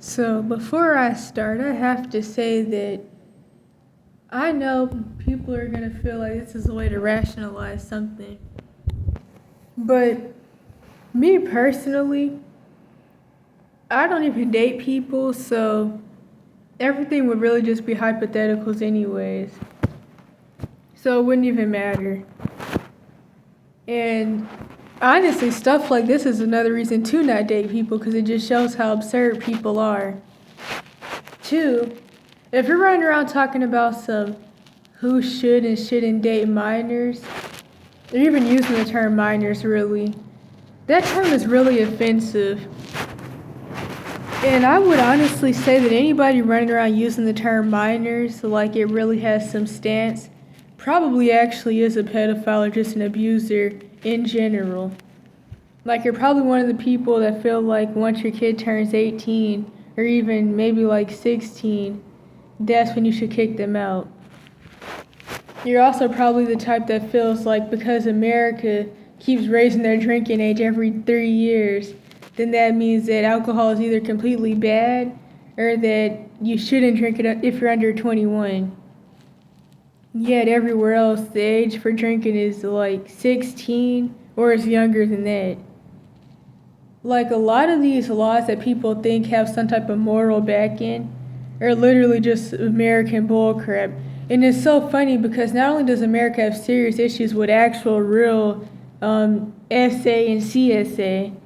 So before I start, I have to say that I know people are going to feel like this is a way to rationalize something. But me personally, I don't even date people, so everything would really just be hypotheticals anyways. So it wouldn't even matter. And honestly, stuff like this is another reason to not date people, because it just shows how absurd people are. Two, if you're running around talking about some who should and shouldn't date minors, or even using the term minors really, that term is really offensive. And I would honestly say that anybody running around using the term minors like it really has some stance probably actually is a pedophile or just an abuser in general. Like, you're probably one of the people that feel like once your kid turns 18 or even maybe like 16, that's when you should kick them out. You're also probably the type that feels like because America keeps raising their drinking age every 3 years, then that means that alcohol is either completely bad or that you shouldn't drink it if you're under 21. Yet everywhere else, the age for drinking is like 16 or it's younger than that. Like, a lot of these laws that people think have some type of moral backing are literally just American bullcrap. And it's so funny because not only does America have serious issues with actual real SA and CSA,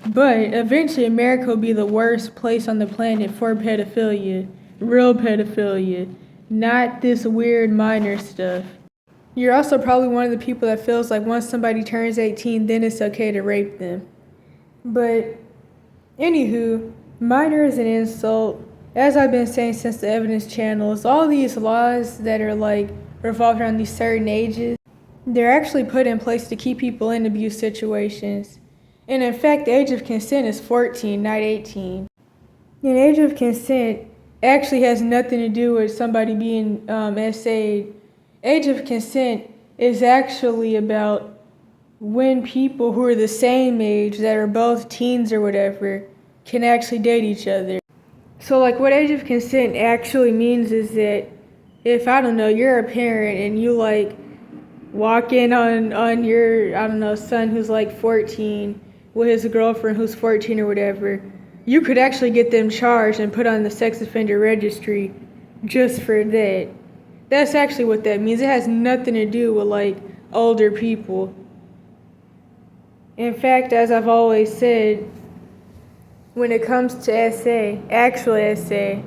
but eventually America will be the worst place on the planet for pedophilia, real pedophilia, not this weird minor stuff. You're also probably one of the people that feels like once somebody turns 18, then it's okay to rape them. But anywho, minor is an insult. As I've been saying since the evidence channels, all these laws that are like revolved around these certain ages, they're actually put in place to keep people in abuse situations. And in fact, the age of consent is 14, not 18. And age of consent actually has nothing to do with somebody being SA'd. Age of consent is actually about when people who are the same age, that are both teens or whatever, can actually date each other. So like what age of consent actually means is that if, I don't know, you're a parent and you like walk in on your, I don't know, son who's like 14 with his girlfriend who's 14 or whatever, you could actually get them charged and put on the sex offender registry just for that. That's actually what that means. It has nothing to do with like older people. In fact, as I've always said, when it comes to SA, actual SA,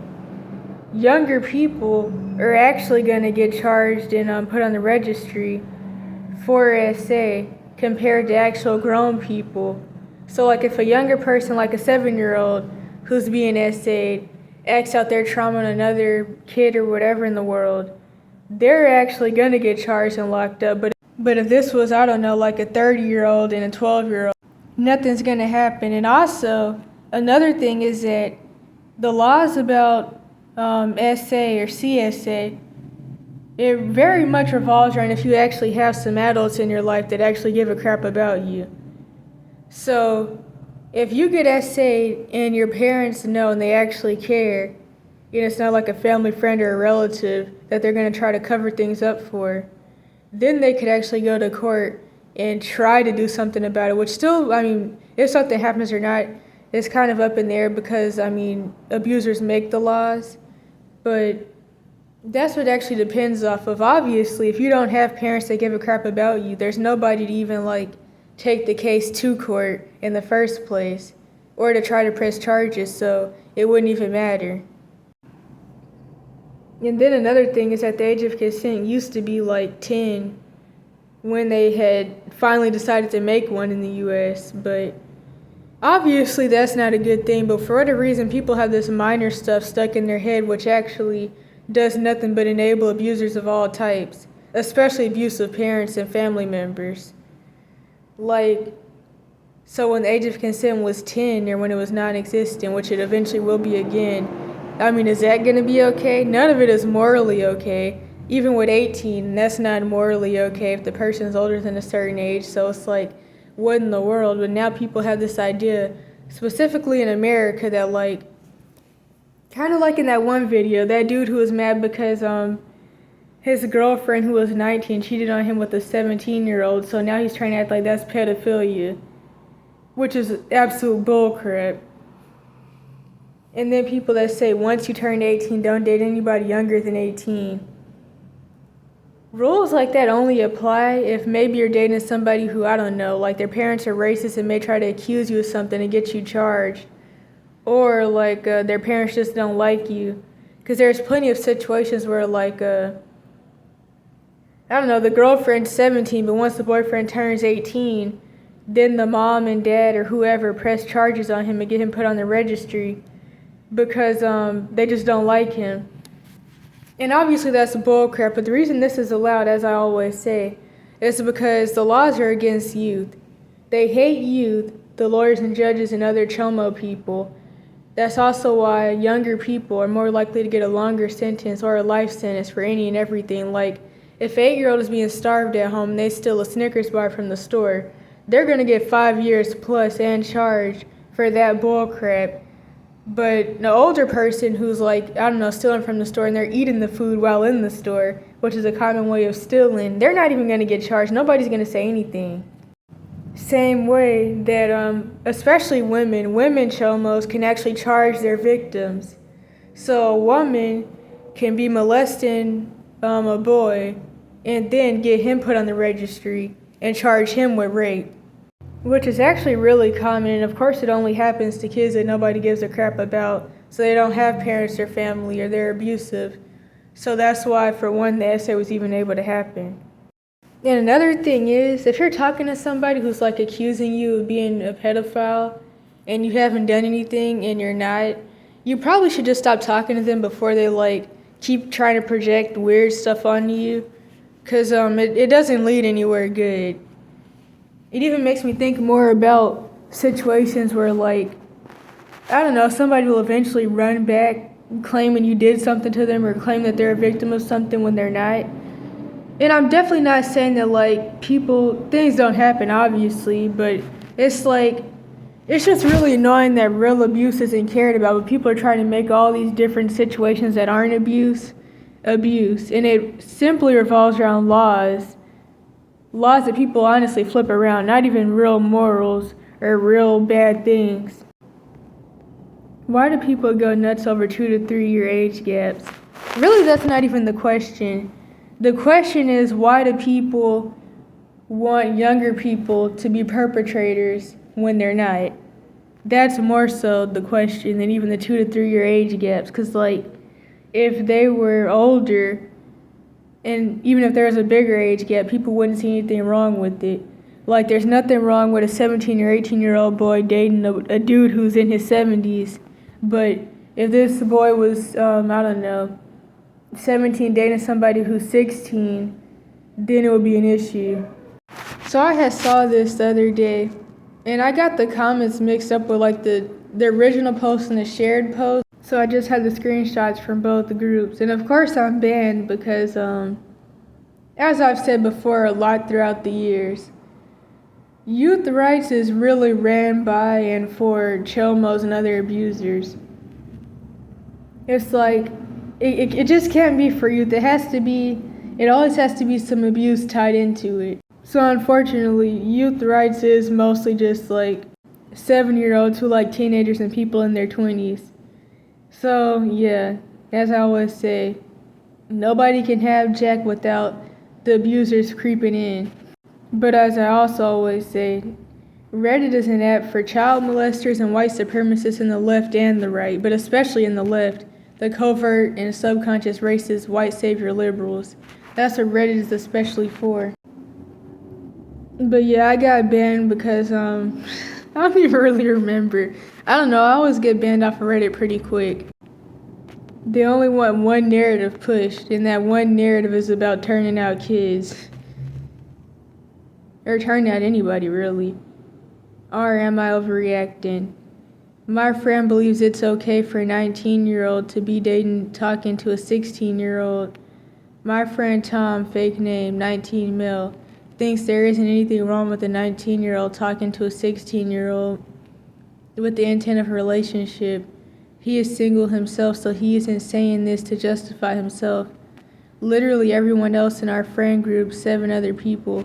younger people are actually going to get charged and put on the registry for SA compared to actual grown people. So like if a younger person, like a 7-year-old who's being SA'd, acts out their trauma on another kid or whatever in the world, they're actually going to get charged and locked up. But if this was, I don't know, like a 30-year-old and a 12-year-old, nothing's going to happen. And also, another thing is that the laws about SA or CSA, it very much revolves around if you actually have some adults in your life that actually give a crap about you. So if you get SA'd and your parents know and they actually care, and it's not like a family friend or a relative that they're going to try to cover things up for, then they could actually go to court and try to do something about it, which still, I mean, if something happens or not, it's kind of up in the air because, I mean, abusers make the laws, but that's what actually depends off of. Obviously, if you don't have parents that give a crap about you, there's nobody to even, like, take the case to court in the first place or to try to press charges, so it wouldn't even matter. And then another thing is that the age of consent used to be like 10 when they had finally decided to make one in the US, but obviously that's not a good thing. But for whatever reason, people have this minor stuff stuck in their head which actually does nothing but enable abusers of all types, especially abusive parents and family members. Like, so when the age of consent was 10 or when it was non-existent, which it eventually will be again, I mean, is that going to be okay? None of it is morally okay. Even with 18, that's not morally okay if the person's older than a certain age. So it's like, what in the world? But now people have this idea, specifically in America, that like Kind of like in that one video, that dude who was mad because his girlfriend who was 19 cheated on him with a 17-year-old, so now he's trying to act like that's pedophilia, which is absolute bullcrap. And then people that say once you turn 18, don't date anybody younger than 18. Rules like that only apply if maybe you're dating somebody who, I don't know, like their parents are racist and may try to accuse you of something and get you charged. Or like their parents just don't like you. Because there's plenty of situations where like, I don't know, the girlfriend's 17, but once the boyfriend turns 18, then the mom and dad or whoever press charges on him and get him put on the registry because they just don't like him. And obviously that's bullcrap, but the reason this is allowed, as I always say, is because the laws are against youth. They hate youth, the lawyers and judges and other chomo people. That's also why younger people are more likely to get a longer sentence or a life sentence for any and everything. Like, if an 8-year-old is being starved at home and they steal a Snickers bar from the store, they're going to get 5 years plus and charged for that bullcrap. But an older person who's like, I don't know, stealing from the store and they're eating the food while in the store, which is a common way of stealing, they're not even going to get charged. Nobody's going to say anything. Same way that, especially women chomos can actually charge their victims. So a woman can be molesting a boy and then get him put on the registry and charge him with rape, which is actually really common. And of course it only happens to kids that nobody gives a crap about, so they don't have parents or family or they're abusive. So that's why, for one, the essay was even able to happen. And another thing is, if you're talking to somebody who's like accusing you of being a pedophile and you haven't done anything and you're not, you probably should just stop talking to them before they like keep trying to project weird stuff onto you, because it doesn't lead anywhere good. It even makes me think more about situations where, like, I don't know, somebody will eventually run back claiming you did something to them or claim that they're a victim of something when they're not. And I'm definitely not saying that, like, things don't happen, obviously, but it's like, it's just really annoying that real abuse isn't cared about, but people are trying to make all these different situations that aren't abuse. And it simply revolves around laws that people honestly flip around, not even real morals or real bad things. Why do people go nuts over 2 to 3 year age gaps? Really, that's not even the question. The question is, why do people want younger people to be perpetrators when they're not? That's more so the question than even the 2 to 3 year age gaps. Because, like, if they were older, and even if there was a bigger age gap, people wouldn't see anything wrong with it. Like, there's nothing wrong with a 17 or 18-year-old boy dating a dude who's in his 70s. But if this boy was, I don't know, 17 dating somebody who's 16, then it would be an issue. So I had saw this the other day, and I got the comments mixed up with like the original post and the shared post. So I just had the screenshots from both the groups. And of course I'm banned because, as I've said before a lot throughout the years, youth rights is really ran by and for chomos and other abusers. It's like, it just can't be for youth. It always has to be some abuse tied into it. So unfortunately, youth rights is mostly just like 7-year-olds who like teenagers and people in their 20s. So yeah, as I always say, nobody can have Jack without the abusers creeping in. But as I also always say, Reddit is an app for child molesters and white supremacists in the left and the right, but especially in the left, the covert and subconscious racist white savior liberals. That's what Reddit is especially for. But yeah, I got banned because I don't even really remember. I don't know, I always get banned off of Reddit pretty quick. They only want one narrative pushed, and that one narrative is about turning out kids. Or turning out anybody, really. Or am I overreacting? My friend believes it's okay for a 19-year-old to be talking to a 16-year-old. My friend Tom, fake name, 19 male, thinks there isn't anything wrong with a 19-year-old talking to a 16-year-old with the intent of a relationship. he is single himself, so he isn't saying this to justify himself. Literally everyone else in our friend group, 7 other people,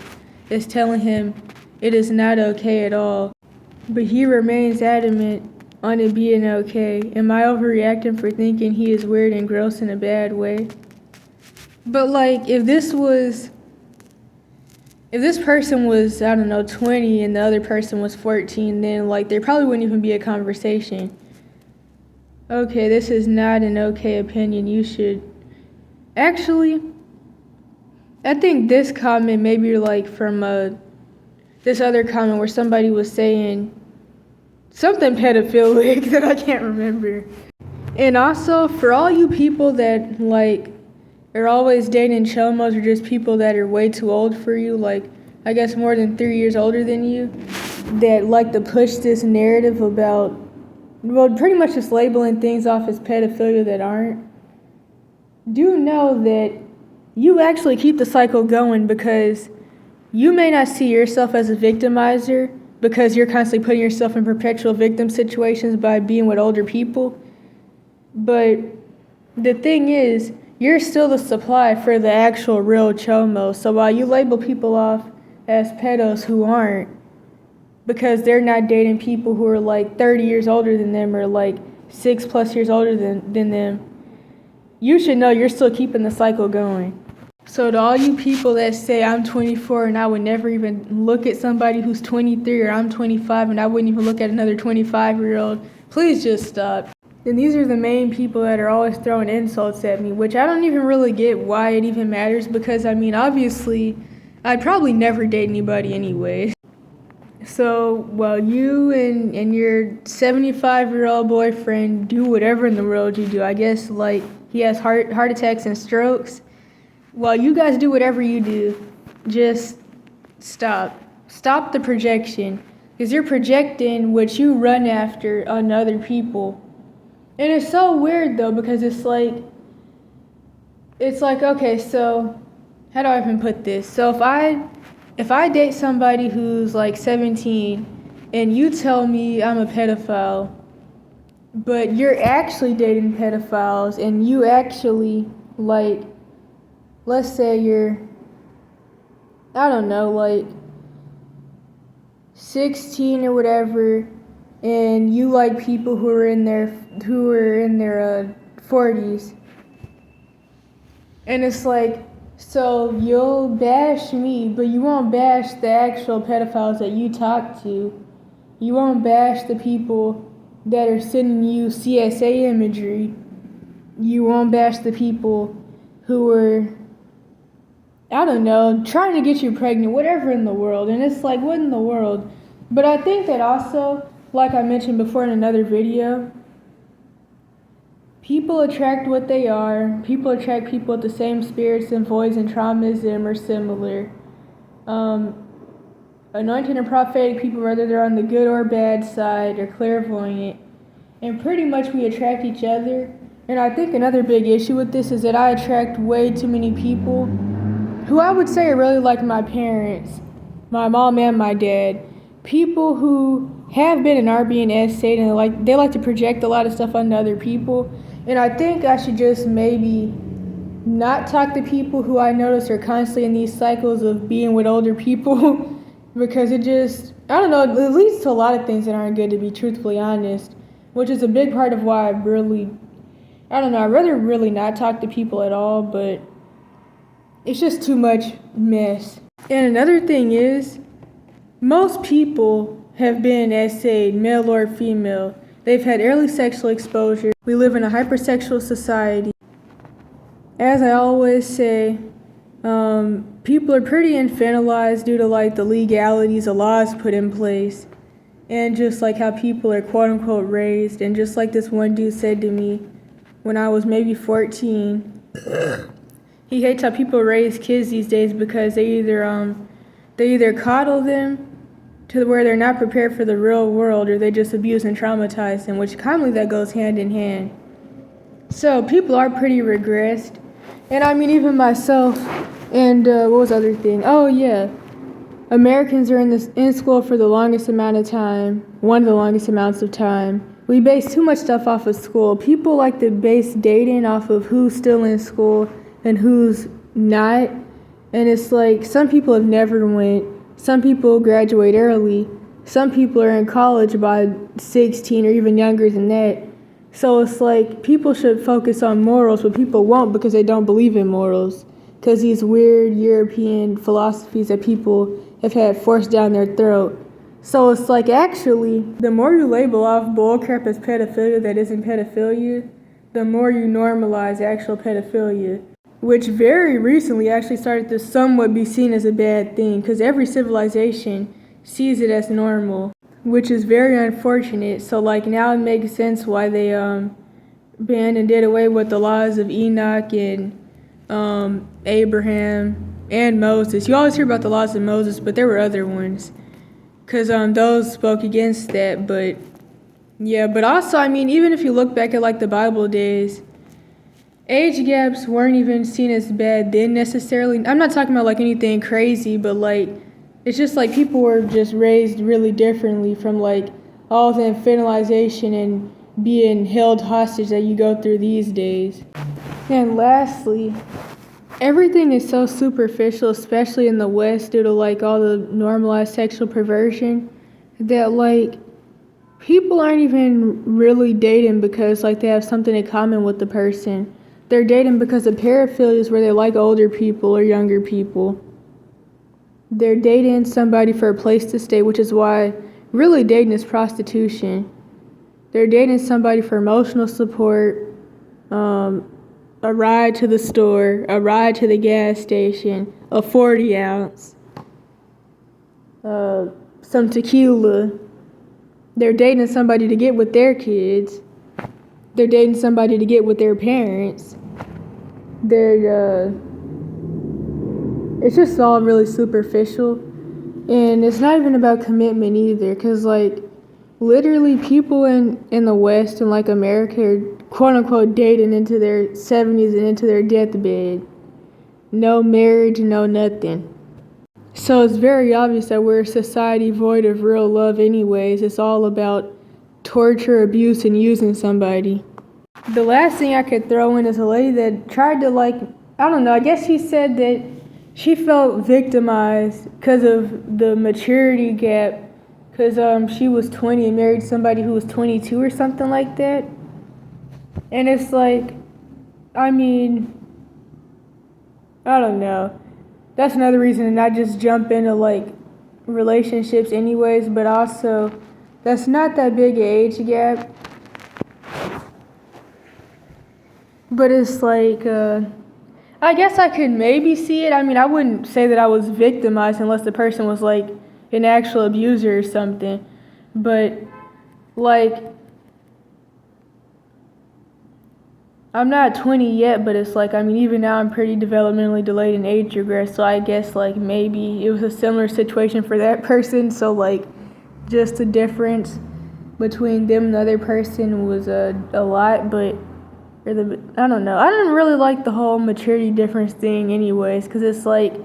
is telling him it is not okay at all. But he remains adamant on it being okay. Am I overreacting for thinking he is weird and gross in a bad way? But like, if this person was, I don't know, 20 and the other person was 14, then like there probably wouldn't even be a conversation. Okay, this is not an okay opinion. You should. Actually, I think this comment maybe like from this other comment where somebody was saying something pedophilic that I can't remember. And also, for all you people that like are always dating chomos or just people that are way too old for you, like I guess more than 3 years older than you, that like to push this narrative about, well, pretty much just labeling things off as pedophilia that aren't. Do know that you actually keep the cycle going, because you may not see yourself as a victimizer because you're constantly putting yourself in perpetual victim situations by being with older people. But the thing is, you're still the supply for the actual real chomos. So while you label people off as pedos who aren't, because they're not dating people who are like 30 years older than them or like 6+ years older than them, you should know you're still keeping the cycle going. So to all you people that say I'm 24 and I would never even look at somebody who's 23, or I'm 25 and I wouldn't even look at another 25-year-old, please just stop. And these are the main people that are always throwing insults at me, which I don't even really get why it even matters, because I mean, obviously, I'd probably never date anybody anyway. So while you and your 75-year-old boyfriend do whatever in the world you do, I guess like he has heart attacks and strokes, while you guys do whatever you do, just stop. Stop the projection, because you're projecting what you run after on other people. And it's so weird though, because it's like, okay, so how do I even put this? So if I date somebody who's like 17 and you tell me I'm a pedophile, but you're actually dating pedophiles and you actually like, let's say you're, I don't know, like 16 or whatever, and you like people who are in their 40s, and it's like, so you'll bash me, but you won't bash the actual pedophiles that you talk to. You won't bash the people that are sending you CSA imagery. You won't bash the people who are, I don't know, trying to get you pregnant, whatever in the world. And it's like, what in the world? But I think that also, like I mentioned before in another video, people attract what they are. People attract people with the same spirits and voids and traumas them or similar. Anointed and prophetic people, whether they're on the good or bad side, are clairvoyant. And pretty much we attract each other. And I think another big issue with this is that I attract way too many people who I would say are really like my parents, my mom and my dad. People who have been and are being as Satan, and they like to project a lot of stuff onto other people. And I think I should just maybe not talk to people who I notice are constantly in these cycles of being with older people because it just, I don't know, it leads to a lot of things that aren't good, to be truthfully honest, which is a big part of why I'd rather really not talk to people at all, but it's just too much mess. And another thing is, most people have been, as said, male or female. They've had early sexual exposure. We live in a hypersexual society. As I always say, people are pretty infantilized due to like the legalities, the laws put in place, and just like how people are quote unquote raised. And just like this one dude said to me when I was maybe 14, he hates how people raise kids these days because they either coddle them to where they're not prepared for the real world, or they just abuse and traumatize them, which commonly that goes hand in hand. So people are pretty regressed. And I mean, even myself, and what was the other thing? Oh yeah, Americans are in school for the longest amount of time, one of the longest amounts of time. we base too much stuff off of school. People like to base dating off of who's still in school and who's not. And it's like some people have never went. Some people graduate early. Some people are in college by 16 or even younger than that. So it's like people should focus on morals, but people won't because they don't believe in morals. Because these weird European philosophies that people have had forced down their throat. So it's like actually, the more you label off bullcrap as pedophilia that isn't pedophilia, the more you normalize actual pedophilia. Which very recently actually started to somewhat be seen as a bad thing, because every civilization sees it as normal, which is very unfortunate. So like now it makes sense why they banned and did away with the laws of Enoch and Abraham and Moses. You always hear about the laws of Moses, but there were other ones, because those spoke against that. But yeah, but also, I mean, even if you look back at like the Bible days, age gaps weren't even seen as bad then necessarily. I'm not talking about like anything crazy, but like it's just like people were just raised really differently from like all the infantilization and being held hostage that you go through these days. And lastly, everything is so superficial, especially in the West due to like all the normalized sexual perversion, that like people aren't even really dating because like they have something in common with the person. They're dating because of paraphilia is where they like older people or younger people. They're dating somebody for a place to stay, which is why really dating is prostitution. They're dating somebody for emotional support, a ride to the store, a ride to the gas station, a 40 ounce, some tequila. They're dating somebody to get with their kids. They're dating somebody to get with their parents. It's just all really superficial. And it's not even about commitment either, because like literally people in the West and like America are quote unquote dating into their 70s and into their deathbed. No marriage, no nothing. So it's very obvious that we're a society void of real love anyways. It's all about torture, abuse, and using somebody. The last thing I could throw in is a lady that tried to like, I don't know, I guess she said that she felt victimized because of the maturity gap, because she was 20 and married somebody who was 22 or something like that. And it's like, I mean, I don't know. That's another reason to not just jump into like relationships anyways, but also that's not that big an age gap. But it's like, I guess I could maybe see it. I mean, I wouldn't say that I was victimized unless the person was like an actual abuser or something. But like, I'm not 20 yet, but it's like, I mean, even now I'm pretty developmentally delayed in age regress, so I guess like maybe it was a similar situation for that person. So like, just the difference between them and the other person was a lot, but I don't know. I didn't really like the whole maturity difference thing anyways, because it's like,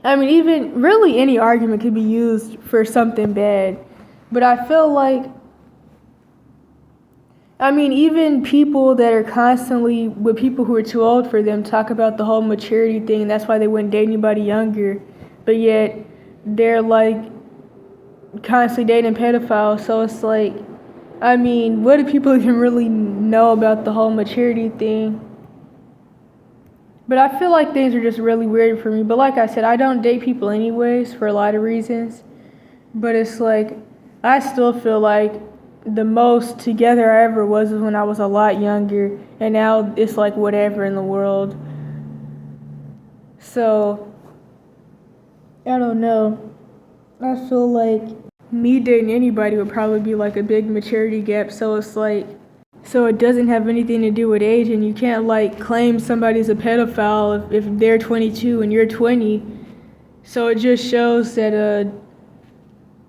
I mean, even really any argument could be used for something bad, but I feel like, I mean, even people that are constantly with people who are too old for them talk about the whole maturity thing, and that's why they wouldn't date anybody younger, but yet they're like constantly dating pedophiles. So it's like, I mean, what do people even really know about the whole maturity thing? But I feel like things are just really weird for me. But like I said, I don't date people anyways for a lot of reasons. But it's like, I still feel like the most together I ever was when I was a lot younger. And now it's like whatever in the world. So, I don't know. I feel like me dating anybody would probably be like a big maturity gap. So it's like, so it doesn't have anything to do with age, and you can't like claim somebody's a pedophile if they're 22 and you're 20. So it just shows that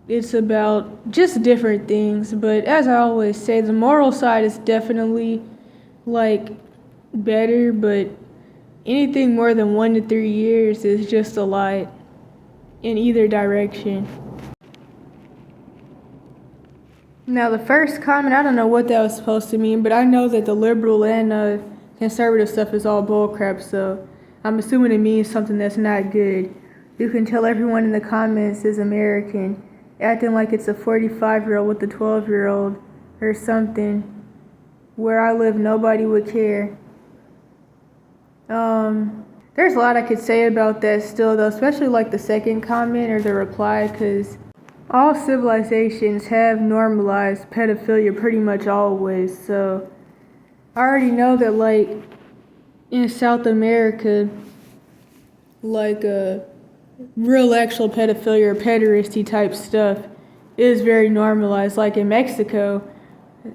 it's about just different things. But as I always say, the moral side is definitely like better, but anything more than 1 to 3 years is just a lot in either direction. Now, the first comment, I don't know what that was supposed to mean, but I know that the liberal and conservative stuff is all bullcrap, so I'm assuming it means something that's not good. You can tell everyone in the comments is American, acting like it's a 45-year-old with a 12-year-old or something. Where I live, nobody would care. There's a lot I could say about that still, though, especially like the second comment or the reply, because all civilizations have normalized pedophilia pretty much always. So I already know that, like, in South America, like real actual pedophilia or pederasty type stuff is very normalized. Like in Mexico,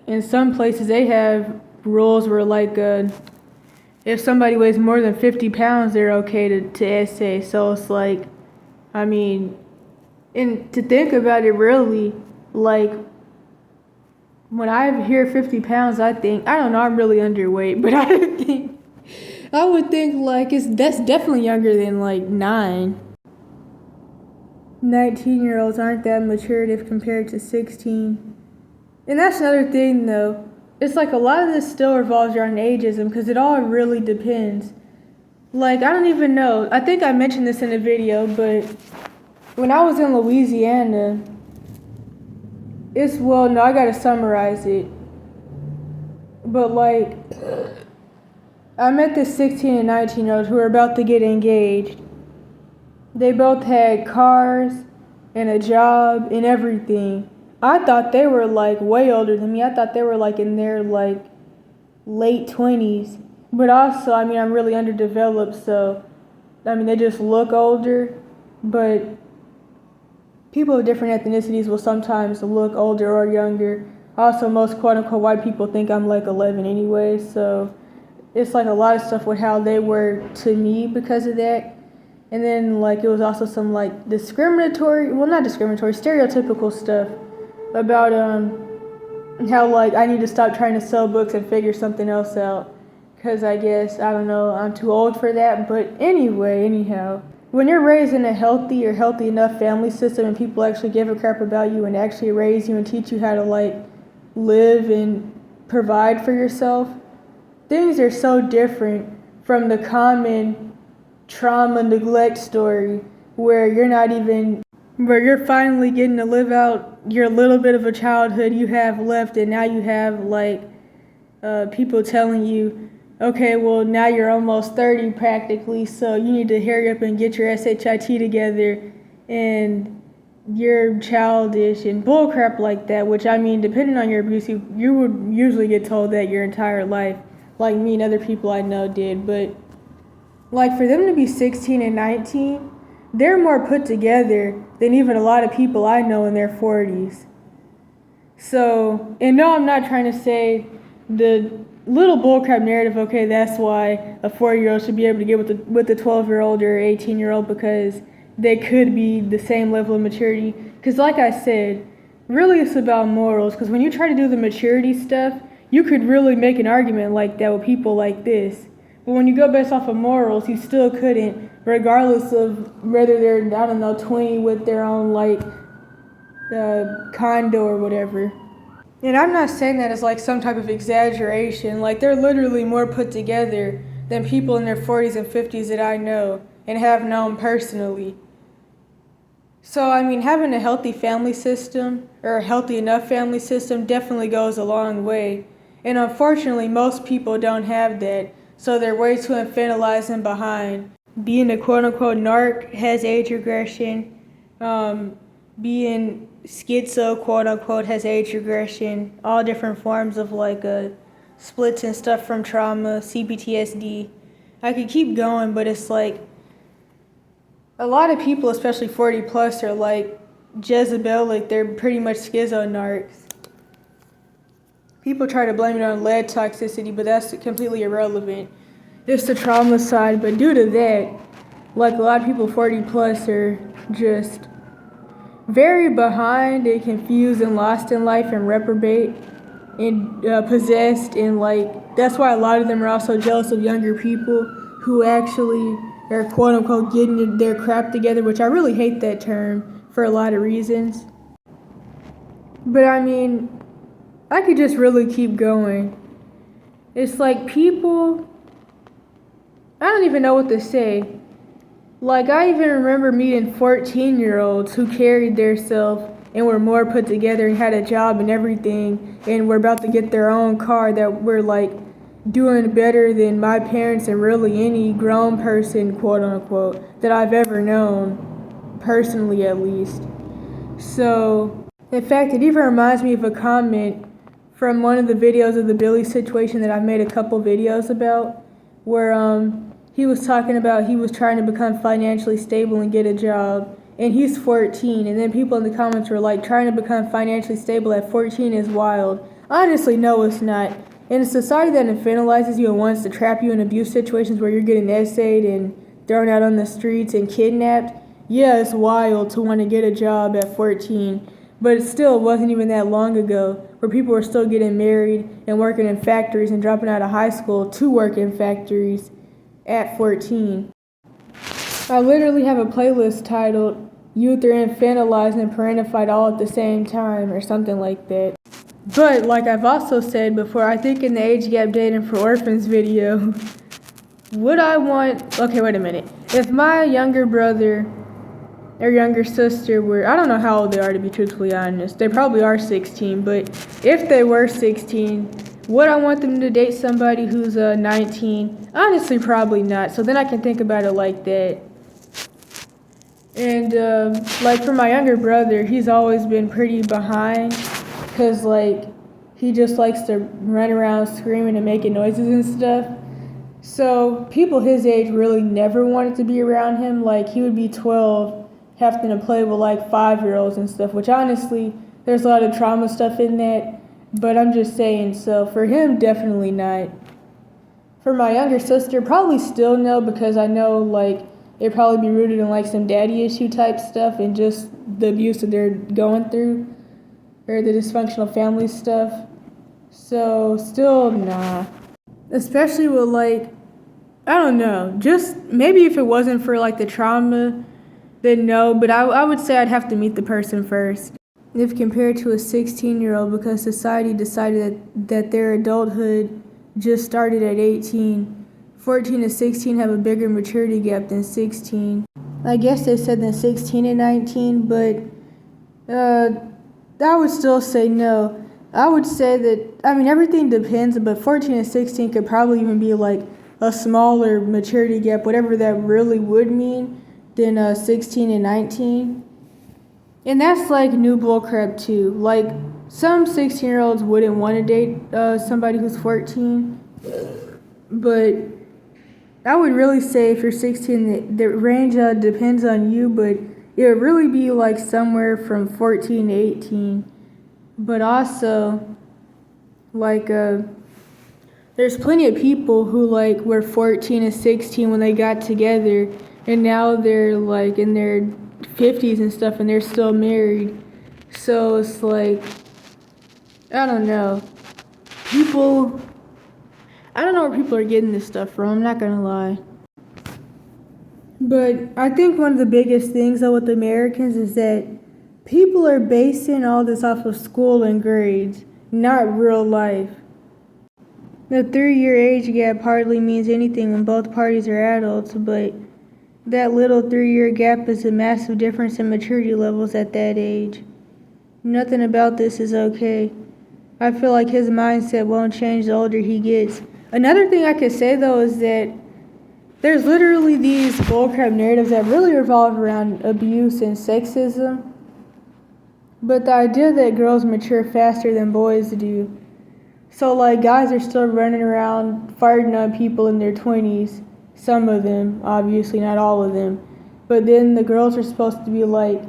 in some places they have rules where, like, if somebody weighs more than 50 pounds, they're okay to essay. So it's like, I mean, and to think about it really, like, when I hear 50 pounds, I think, I don't know, I'm really underweight, but I would think like that's definitely younger than like 9. 19-year-olds aren't that mature if compared to 16. And that's another thing though. It's like a lot of this still revolves around ageism because it all really depends. Like, I don't even know. I think I mentioned this in a video, but when I was in Louisiana, no, I gotta summarize it. But like, I met this 16 and 19-year-olds who were about to get engaged. They both had cars and a job and everything. I thought they were like way older than me. I thought they were like in their like late 20s. But also, I mean, I'm really underdeveloped, so I mean, they just look older. But people of different ethnicities will sometimes look older or younger. Also, most quote-unquote white people think I'm like 11 anyway, so it's like a lot of stuff with how they were to me because of that. And then like it was also some like stereotypical stuff about how like I need to stop trying to sell books and figure something else out. Because I guess, I don't know, I'm too old for that. But anyhow, when you're raised in a healthy or healthy enough family system and people actually give a crap about you and actually raise you and teach you how to like live and provide for yourself, things are so different from the common trauma neglect story where you're finally getting to live out your little bit of a childhood you have left, and now you have like people telling you, okay, well now you're almost 30 practically, so you need to hurry up and get your SHIT together, and you're childish and bullcrap like that, which I mean, depending on your abuse, you would usually get told that your entire life, like me and other people I know did. But like for them to be 16 and 19, they're more put together than even a lot of people I know in their 40s. So, and no, I'm not trying to say the little bullcrap narrative, okay, that's why a 4-year-old should be able to get with the 12-year-old or 18-year-old because they could be the same level of maturity. Because like I said, really it's about morals. Because when you try to do the maturity stuff, you could really make an argument like that with people like this. But when you go based off of morals, you still couldn't, regardless of whether they're, I don't know, 20 with their own, like, condo or whatever. And I'm not saying that as, like, some type of exaggeration. Like, they're literally more put together than people in their 40s and 50s that I know and have known personally. So, I mean, having a healthy family system, or a healthy enough family system, definitely goes a long way. And unfortunately, most people don't have that. So they're way too infantilized and behind. Being a quote-unquote narc has age regression. Being schizo, quote-unquote, has age regression. All different forms of like splits and stuff from trauma, CPTSD. I could keep going, but it's like a lot of people, especially 40 plus, are like Jezebelic. They're pretty much schizo narcs. People try to blame it on lead toxicity, but that's completely irrelevant. It's the trauma side, but due to that, like a lot of people 40 plus are just very behind and confused and lost in life and reprobate and possessed, and like that's why a lot of them are also jealous of younger people who actually are quote unquote getting their crap together, which I really hate that term for a lot of reasons. But I mean, I could just really keep going. It's like people, I don't even know what to say. Like, I even remember meeting 14-year-olds who carried themselves and were more put together and had a job and everything, and were about to get their own car, that were like doing better than my parents and really any grown person, quote unquote, that I've ever known, personally at least. So, in fact, it even reminds me of a comment from one of the videos of the Billy situation that I made a couple videos about, where he was talking about he was trying to become financially stable and get a job, and he's 14, and then people in the comments were like, trying to become financially stable at 14 is wild. Honestly, no, it's not. In a society that infantilizes you and wants to trap you in abuse situations where you're getting essayed and thrown out on the streets and kidnapped, yeah, it's wild to want to get a job at 14. But it still wasn't even that long ago where people were still getting married and working in factories and dropping out of high school to work in factories at 14. I literally have a playlist titled Youth Are Infantilized and Parentified All at the Same Time, or something like that. But like I've also said before, I think in the age gap dating for orphans video, would I want, okay, wait a minute. If my younger brother or younger sister were, I don't know how old they are, to be truthfully honest. They probably are 16, but if they were 16, would I want them to date somebody who's 19? Honestly, probably not. So then I can think about it like that. And like for my younger brother, he's always been pretty behind, because like he just likes to run around screaming and making noises and stuff. So people his age really never wanted to be around him. Like he would be 12, having to play with like 5-year-olds and stuff, which honestly, there's a lot of trauma stuff in that. But I'm just saying, so for him, definitely not. For my younger sister, probably still no, because I know like it'd probably be rooted in like some daddy issue type stuff and just the abuse that they're going through, or the dysfunctional family stuff. So still nah. Especially with like, I don't know, just maybe if it wasn't for like the trauma, then no, but I would say I'd have to meet the person first. If compared to a 16-year-old, because society decided that their adulthood just started at 18. 14 to 16 have a bigger maturity gap than 16. I guess they said than 16 and 19, but I would still say no. I would say that, I mean, everything depends, but 14 and 16 could probably even be like a smaller maturity gap, whatever that really would mean, than 16 and 19. And that's like new bullcrap too. Like some 16-year-olds wouldn't want to date somebody who's 14, but I would really say if you're 16, the range depends on you, but it would really be like somewhere from 14 to 18. But also, like, there's plenty of people who like were 14 and 16 when they got together, and now they're like in their 50s and stuff, and they're still married. So it's like, I don't know. I don't know where people are getting this stuff from, I'm not gonna lie. But I think one of the biggest things though with Americans is that people are basing all this off of school and grades, not real life. The 3-year age gap hardly means anything when both parties are adults, but that little 3-year gap is a massive difference in maturity levels at that age. Nothing about this is okay. I feel like his mindset won't change the older he gets. Another thing I could say though is that there's literally these bullcrap narratives that really revolve around abuse and sexism. But the idea that girls mature faster than boys do. So like guys are still running around farting on people in their 20s. Some of them, obviously not all of them. But then the girls are supposed to be like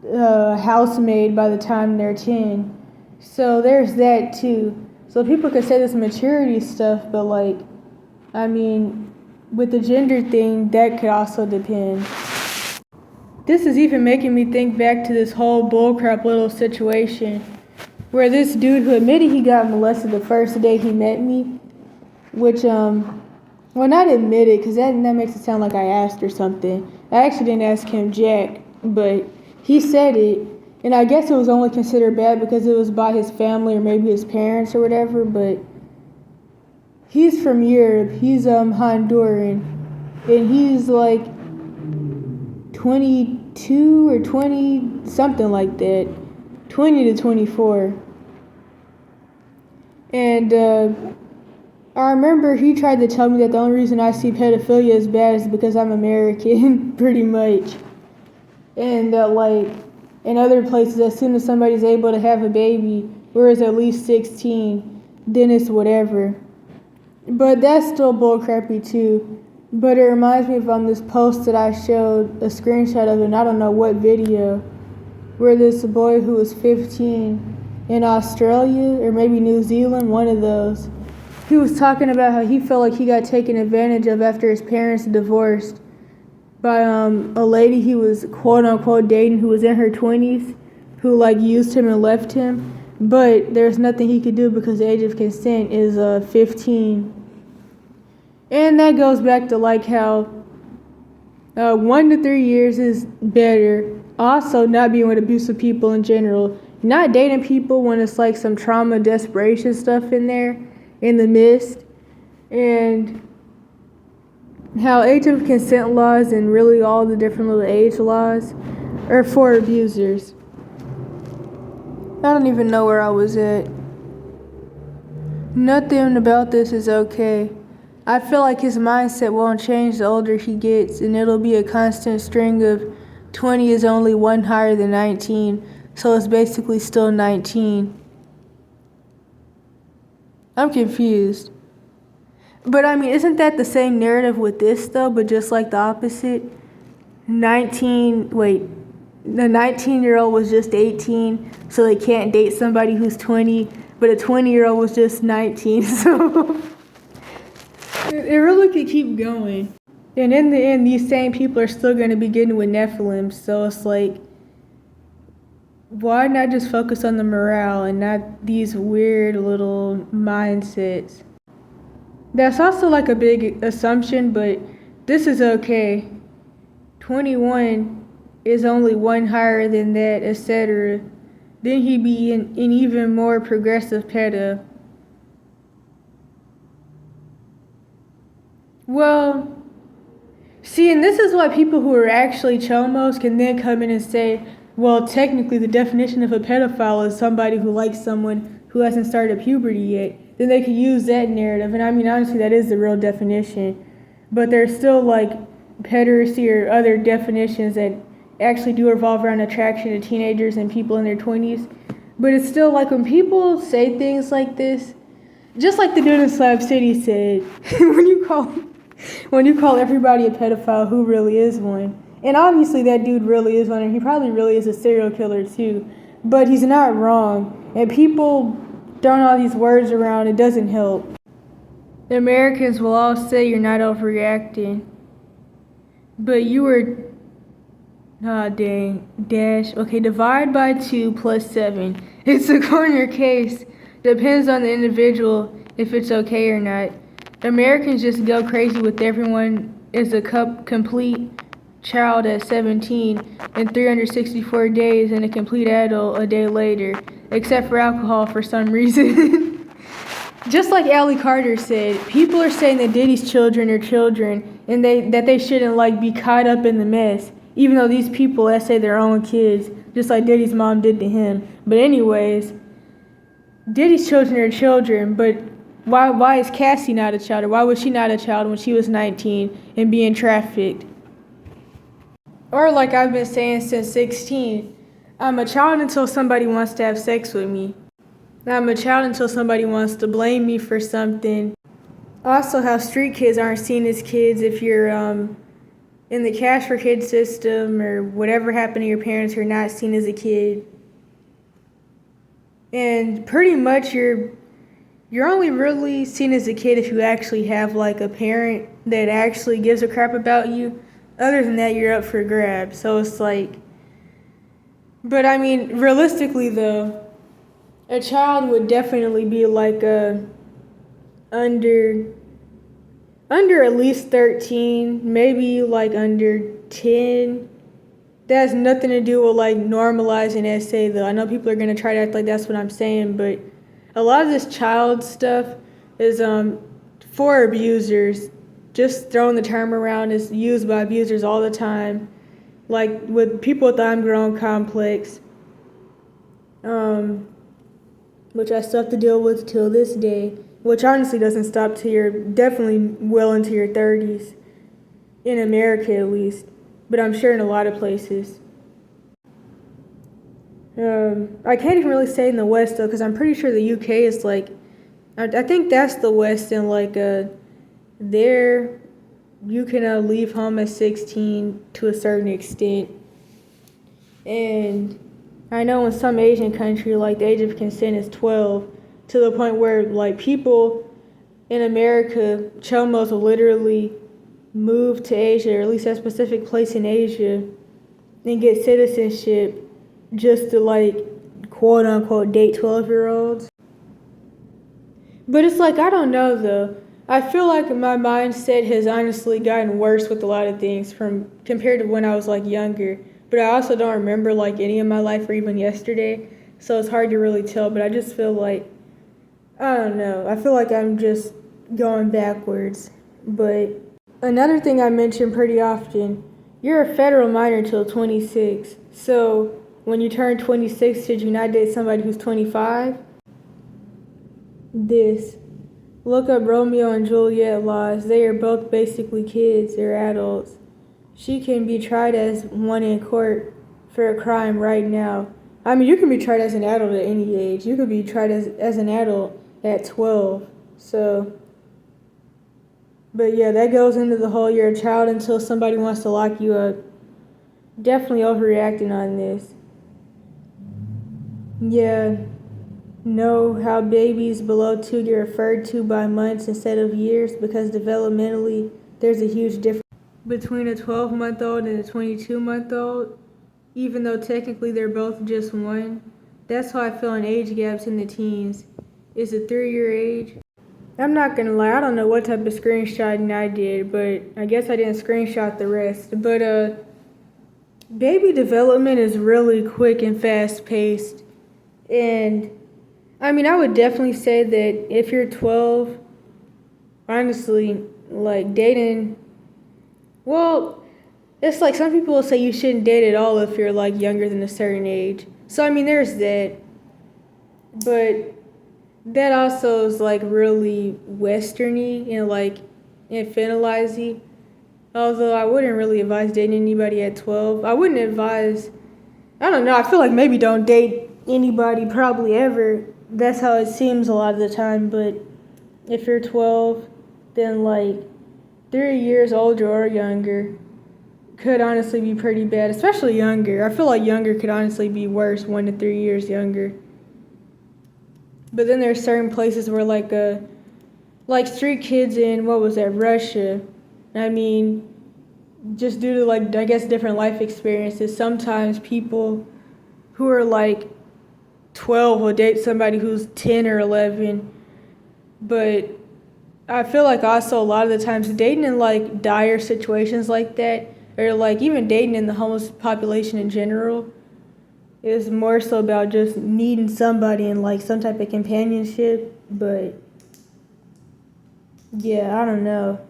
housemaid by the time they're 10. So there's that too. So people could say this maturity stuff, but like, I mean, with the gender thing, that could also depend. This is even making me think back to this whole bullcrap little situation where this dude who admitted he got molested the first day he met me, which, well, not admitted, because that makes it sound like I asked or something. I actually didn't ask him jack, but he said it, And I guess it was only considered bad because it was by his family or maybe his parents or whatever, but he's from Europe. He's Honduran. And he's like 22 or 20, something like that. 20 to 24. And I remember he tried to tell me that the only reason I see pedophilia as bad is because I'm American, pretty much. And that, like, in other places, as soon as somebody's able to have a baby, or is at least 16, then it's whatever. But that's still bullcrappy too. But it reminds me of this post that I showed a screenshot of, and I don't know what video, where this boy who was 15 in Australia, or maybe New Zealand, one of those, he was talking about how he felt like he got taken advantage of after his parents divorced by a lady he was quote-unquote dating who was in her 20s, who like used him and left him. But there's nothing he could do because the age of consent is 15. And that goes back to like how 1 to 3 years is better. Also, not being with abusive people in general. Not dating people when it's like some trauma, desperation stuff in there, in the midst. And how age of consent laws and really all the different little age laws are for abusers. I don't even know where I was at. Nothing about this is okay. I feel like his mindset won't change the older he gets, and it'll be a constant string of 20 is only one higher than 19, so it's basically still 19. I'm confused. But I mean, isn't that the same narrative with this though, but just like the opposite? The 19-year-old was just 18, so they can't date somebody who's 20, but a 20-year-old was just 19, so it really could keep going. And in the end, these same people are still going to be getting with Nephilim, so it's like, why not just focus on the morale and not these weird little mindsets? That's also like a big assumption, but this is okay. 21 is only one higher than that, etc. Then he'd be an even more progressive pedo. Well, see, and this is why people who are actually chomos can then come in and say, well, technically the definition of a pedophile is somebody who likes someone who hasn't started puberty yet. Then they could use that narrative. And I mean, honestly, that is the real definition. But there's still like pederasty or other definitions that actually do revolve around attraction to teenagers and people in their 20s. But it's still like when people say things like this, just like the dude in Slab City said, when you call everybody a pedophile, who really is one? And obviously that dude really is one, and he probably really is a serial killer too. But he's not wrong. And people throwing all these words around, it doesn't help. The Americans will all say you're not overreacting. But you were, okay, divide by 2 plus 7. It's a corner case. Depends on the individual if it's okay or not. Americans just go crazy with everyone is a complete child at 17 and 364 days and a complete adult a day later, except for alcohol for some reason. Just like Allie Carter said, people are saying that Diddy's children are children and that they shouldn't like be caught up in the mess, even though these people that say their own kids, just like Diddy's mom did to him. But anyways, Diddy's children are children, but why is Cassie not a child, or why was she not a child when she was 19 and being trafficked? Or like I've been saying since 16, I'm a child until somebody wants to have sex with me. I'm a child until somebody wants to blame me for something. Also, how street kids aren't seen as kids if you're in the cash for kids system or whatever happened to your parents, you're not seen as a kid. And pretty much you're only really seen as a kid if you actually have like a parent that actually gives a crap about you. Other than that, you're up for grabs. So it's like, but I mean, realistically though, a child would definitely be like under at least 13, maybe like under 10. that has nothing to do with like normalizing SA though. I know people are gonna try to act like that's what I'm saying, but a lot of this child stuff is for abusers. Just throwing the term around is used by abusers all the time. Like with people with the I'm grown complex, which I still have to deal with till this day, which honestly doesn't stop till you're definitely well into your 30s, in America at least, but I'm sure in a lot of places. I can't even really say in the West though, because I'm pretty sure the UK is like, I think that's the West, and like there you can leave home at 16 to a certain extent, and I know in some Asian country like the age of consent is 12, to the point where like people in America, chomos will literally move to Asia, or at least a specific place in Asia, and get citizenship just to like quote unquote date 12-year-olds. But it's like, I don't know though. I feel like my mindset has honestly gotten worse with a lot of things from compared to when I was like younger. But I also don't remember like any of my life or even yesterday, so it's hard to really tell. But I just feel like, I don't know. I feel like I'm just going backwards. But another thing I mention pretty often, you're a federal minor until 26. So when you turn 26, should you not date somebody who's 25? Look up Romeo and Juliet laws. They are both basically kids or adults. She can be tried as one in court for a crime right now. I mean, you can be tried as an adult at any age. You could be tried as an adult at 12. So, but yeah, that goes into the whole you're a child until somebody wants to lock you up. Definitely overreacting on this. Yeah. Know how babies below 2 get referred to by months instead of years, because developmentally there's a huge difference between a 12-month-old and a 22-month-old, even though technically they're both just one. That's how I feel in age gaps in the teens. Is a 3-year age. I'm not gonna lie, I don't know what type of screenshotting I did, but I guess I didn't screenshot the rest. But baby development is really quick and fast paced, and I mean, I would definitely say that if you're 12, honestly, like dating, well, it's like some people will say you shouldn't date at all if you're like younger than a certain age. So, I mean, there's that. But that also is like really westerny and like infantilizing. Although I wouldn't really advise dating anybody at 12. I wouldn't advise, I don't know, I feel like maybe don't date anybody probably ever. That's how it seems a lot of the time, but if you're 12, then like 3 years older or younger could honestly be pretty bad, especially younger. I feel like younger could honestly be worse, 1 to 3 years younger. But then there's certain places where like street kids in, what was that, Russia. I mean, just due to like, I guess, different life experiences, sometimes people who are like 12 will date somebody who's 10 or 11. But I feel like also a lot of the times dating in like dire situations like that, or like even dating in the homeless population in general, is more so about just needing somebody and like some type of companionship. But yeah, I don't know.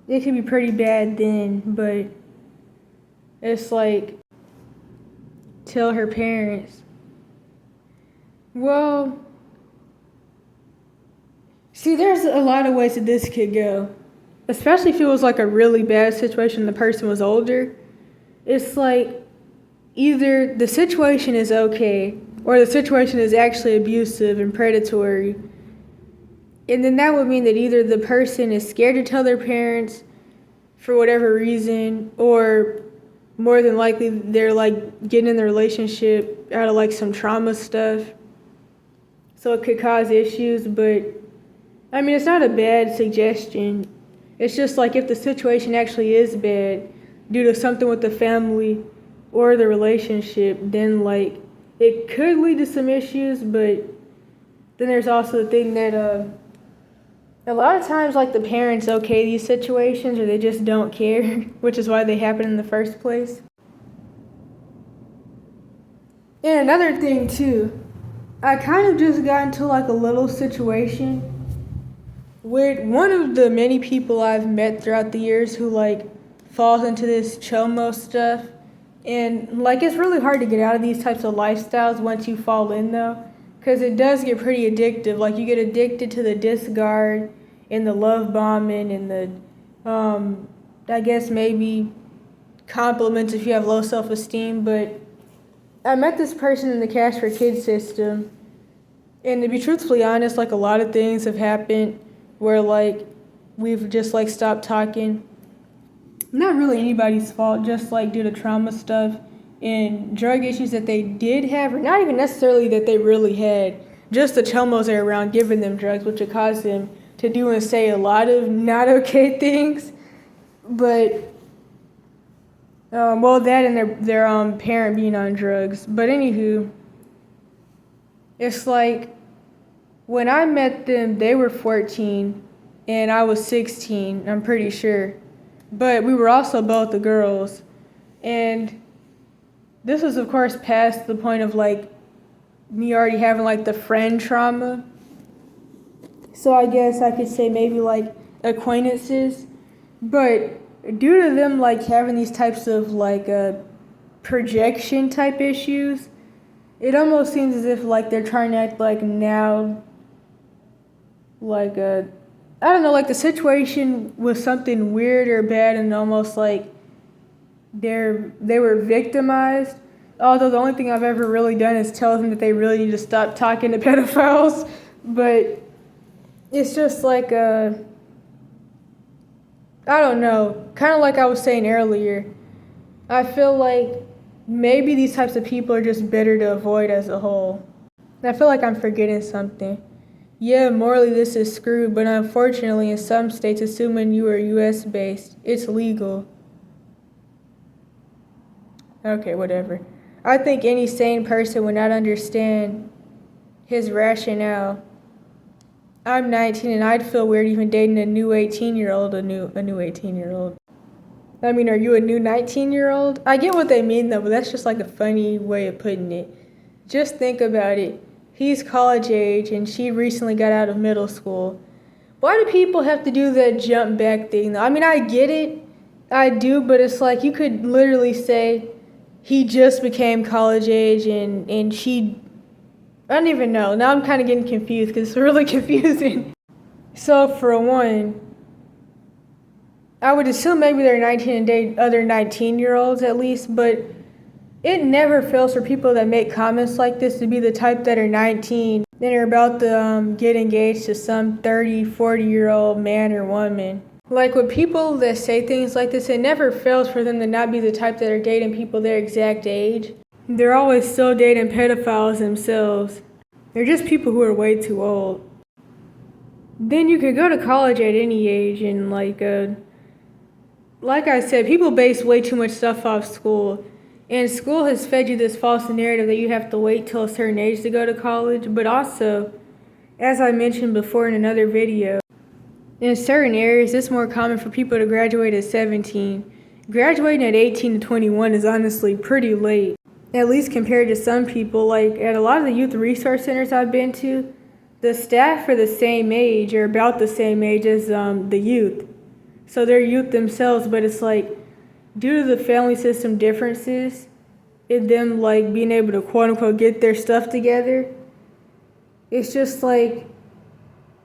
It could be pretty bad then, but it's like, tell her parents. Well, see, there's a lot of ways that this could go. Especially if it was like a really bad situation and the person was older. It's like either the situation is okay or the situation is actually abusive and predatory. And then that would mean that either the person is scared to tell their parents for whatever reason, or more than likely they're like getting in the relationship out of like some trauma stuff. So it could cause issues, but I mean, it's not a bad suggestion. It's just like if the situation actually is bad due to something with the family or the relationship, then like it could lead to some issues. But then there's also the thing that a lot of times like the parents okay these situations, or they just don't care, which is why they happen in the first place. And another thing too, I kind of just got into like a little situation with one of the many people I've met throughout the years who like falls into this chomos stuff. And like it's really hard to get out of these types of lifestyles once you fall in though, because it does get pretty addictive. Like you get addicted to the discard and the love bombing and the I guess maybe compliments if you have low self-esteem. But I met this person in the Cash for Kids system, and to be truthfully honest, like a lot of things have happened where like we've just like stopped talking. Not really anybody's fault, just like due to trauma stuff and drug issues that they did have, or not even necessarily that they really had, just the chomos are around giving them drugs, which would cause them to do and say a lot of not okay things. But well, that and their parent being on drugs. But anywho, it's like when I met them, they were 14 and I was 16, I'm pretty sure. But we were also both the girls. And this was, of course, past the point of like me already having like the friend trauma. So I guess I could say maybe like acquaintances. But due to them like having these types of like projection type issues, it almost seems as if like they're trying to act like now like I don't know, like the situation was something weird or bad, and almost like they were victimized. Although the only thing I've ever really done is tell them that they really need to stop talking to pedophiles. But it's just like I don't know, kind of like I was saying earlier. I feel like maybe these types of people are just better to avoid as a whole. I feel like I'm forgetting something. Yeah, morally this is screwed, but unfortunately in some states, assuming you are US based, it's legal. Okay, whatever. I think any sane person would not understand his rationale. I'm 19 and I'd feel weird even dating a new 18-year-old, a new 18-year-old. I mean, are you a new 19-year-old? I get what they mean though, but that's just like a funny way of putting it. Just think about it. He's college age and she recently got out of middle school. Why do people have to do that jump back thing though? I mean, I get it. I do, but it's like you could literally say he just became college age and she, I don't even know. Now I'm kind of getting confused because it's really confusing. So for one, I would assume maybe they're 19 and date other 19-year-olds at least, but it never fails for people that make comments like this to be the type that are 19 and are about to get engaged to some 30, 40-year-old man or woman. Like with people that say things like this, it never fails for them to not be the type that are dating people their exact age. They're always still dating pedophiles themselves. They're just people who are way too old. Then you could go to college at any age and like I said, people base way too much stuff off school. And school has fed you this false narrative that you have to wait till a certain age to go to college. But also, as I mentioned before in another video, in certain areas, it's more common for people to graduate at 17. Graduating at 18 to 21 is honestly pretty late, at least compared to some people. Like at a lot of the youth resource centers I've been to, the staff are the same age or about the same age as the youth. So they're youth themselves, but it's like, due to the family system differences in them like being able to quote unquote get their stuff together, it's just like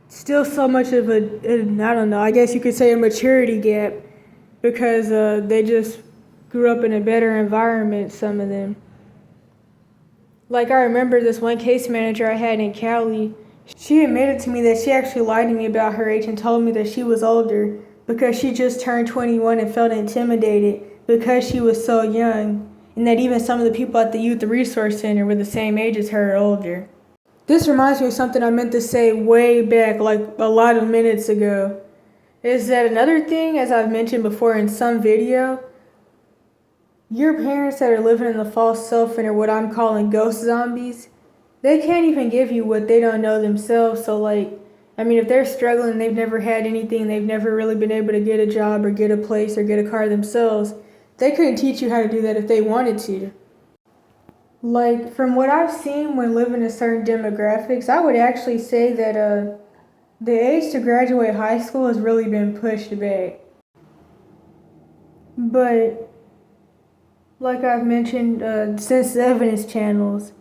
still so much of I don't know, I guess you could say a maturity gap because they just grew up in a better environment, some of them. Like I remember this one case manager I had in Cali, she admitted to me that she actually lied to me about her age and told me that she was older because she just turned 21 and felt intimidated because she was so young, and that even some of the people at the Youth Resource Center were the same age as her or older. This reminds me of something I meant to say way back, like a lot of minutes ago, is that another thing, as I've mentioned before in some video, your parents that are living in the false self and are what I'm calling ghost zombies, they can't even give you what they don't know themselves. So like, I mean, if they're struggling, they've never had anything, they've never really been able to get a job or get a place or get a car themselves, they couldn't teach you how to do that if they wanted to. Like, from what I've seen when living in certain demographics, I would actually say that the age to graduate high school has really been pushed back. But, like I've mentioned, since the evidence channels,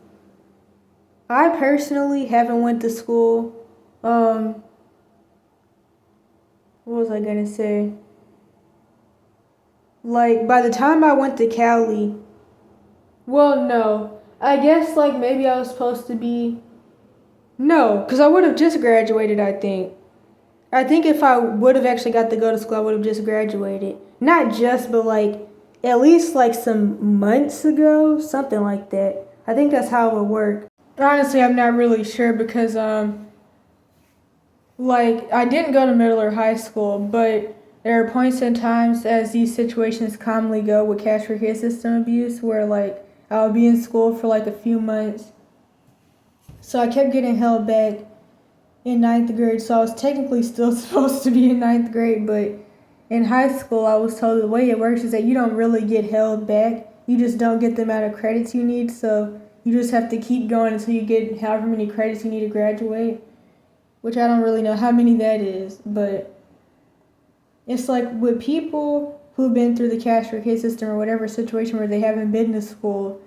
I personally haven't went to school. What was I gonna say? Like, by the time I went to Cali, well, no. I guess, like, maybe I was supposed to be. No, because I would have just graduated, I think. I think if I would have actually got to go to school, I would have just graduated. Not just, but, like, at least, like, some months ago, something like that. I think that's how it would work. Honestly, I'm not really sure because, like, I didn't go to middle or high school, but there are points and times, as these situations commonly go with cash for kid system abuse, where, like, I'll be in school for, like, a few months. So I kept getting held back in ninth grade, so I was technically still supposed to be in ninth grade, but in high school, I was told the way it works is that you don't really get held back. You just don't get the amount of credits you need, so you just have to keep going until you get however many credits you need to graduate, which I don't really know how many that is, but it's like with people who've been through the cash for kid system or whatever situation where they haven't been to school,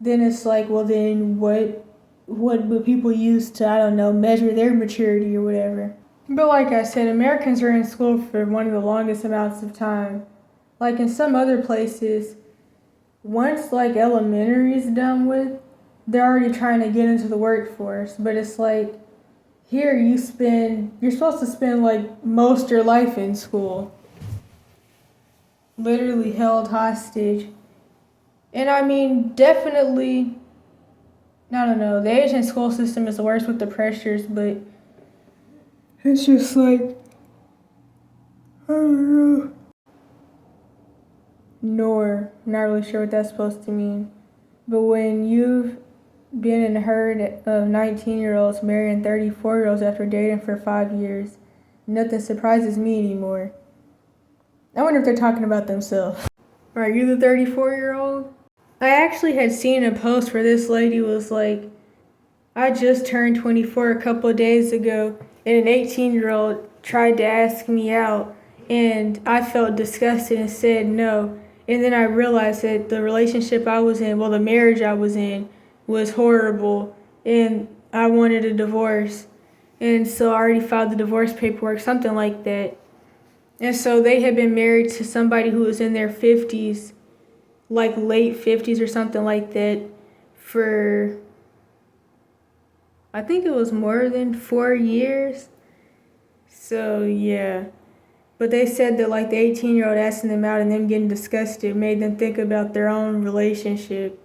then it's like, well, then what would people use to, I don't know, measure their maturity or whatever? But like I said, Americans are in school for one of the longest amounts of time. Like in some other places, once like elementary is done with, they're already trying to get into the workforce. But it's like, here you're supposed to spend like most of your life in school. Literally held hostage. And I mean, definitely, I don't know, the Asian school system is the worst with the pressures, but it's just like, I don't know. Nor, not really sure what that's supposed to mean. But when you've been in a herd of 19-year-olds marrying 34-year-olds after dating for 5 years, nothing surprises me anymore. I wonder if they're talking about themselves. Are you the 34-year-old? I actually had seen a post where this lady was like, I just turned 24 a couple of days ago, and an 18-year-old tried to ask me out, and I felt disgusted and said no. And then I realized that the relationship I was in, well, the marriage I was in, was horrible, and I wanted a divorce. And so I already filed the divorce paperwork, something like that. And so they had been married to somebody who was in their 50s, like late 50s or something like that, for, I think it was more than 4 years. So, yeah. But they said that, like, the 18-year-old asking them out and them getting disgusted made them think about their own relationship.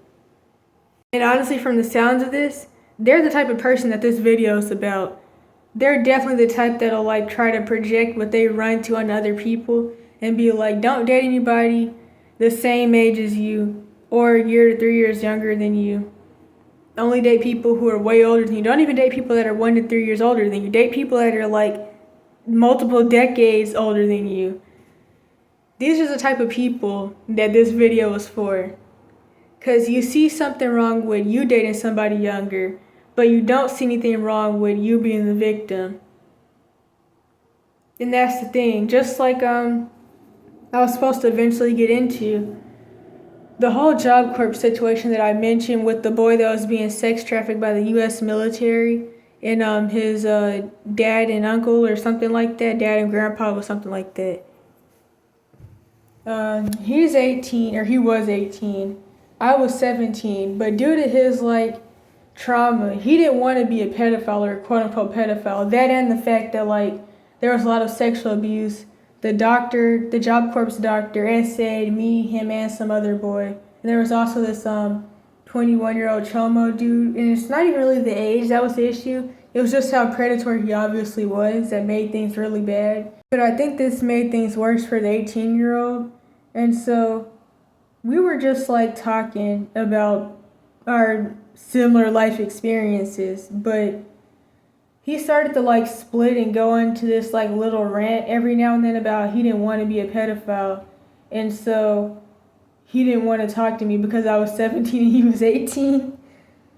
And honestly, from the sounds of this, they're the type of person that this video is about. They're definitely the type that'll, like, try to project what they run to on other people and be like, don't date anybody the same age as you or a year to 3 years younger than you. Only date people who are way older than you. Don't even date people that are 1 to 3 years older than you. Date people that are, like, multiple decades older than you. These are the type of people that this video is for. Because you see something wrong with you dating somebody younger, but you don't see anything wrong with you being the victim. And that's the thing. Just like I was supposed to eventually get into, the whole Job Corps situation that I mentioned with the boy that was being sex trafficked by the U.S. military, and his dad and uncle or something like that, dad and grandpa or something like that. He's 18, or he was 18. I was 17, but due to his like trauma, he didn't want to be a pedophile or a quote unquote pedophile. That and the fact that like there was a lot of sexual abuse. The doctor, the Job Corps doctor, essayed me, him, and some other boy. And there was also this 21-year-old chomo dude, and it's not even really the age that was the issue. It was just how predatory he obviously was that made things really bad. But I think this made things worse for the 18-year-old. And so we were just like talking about our similar life experiences, but he started to like split and go into this like little rant every now and then about he didn't want to be a pedophile. And so he didn't want to talk to me because I was 17 and he was 18.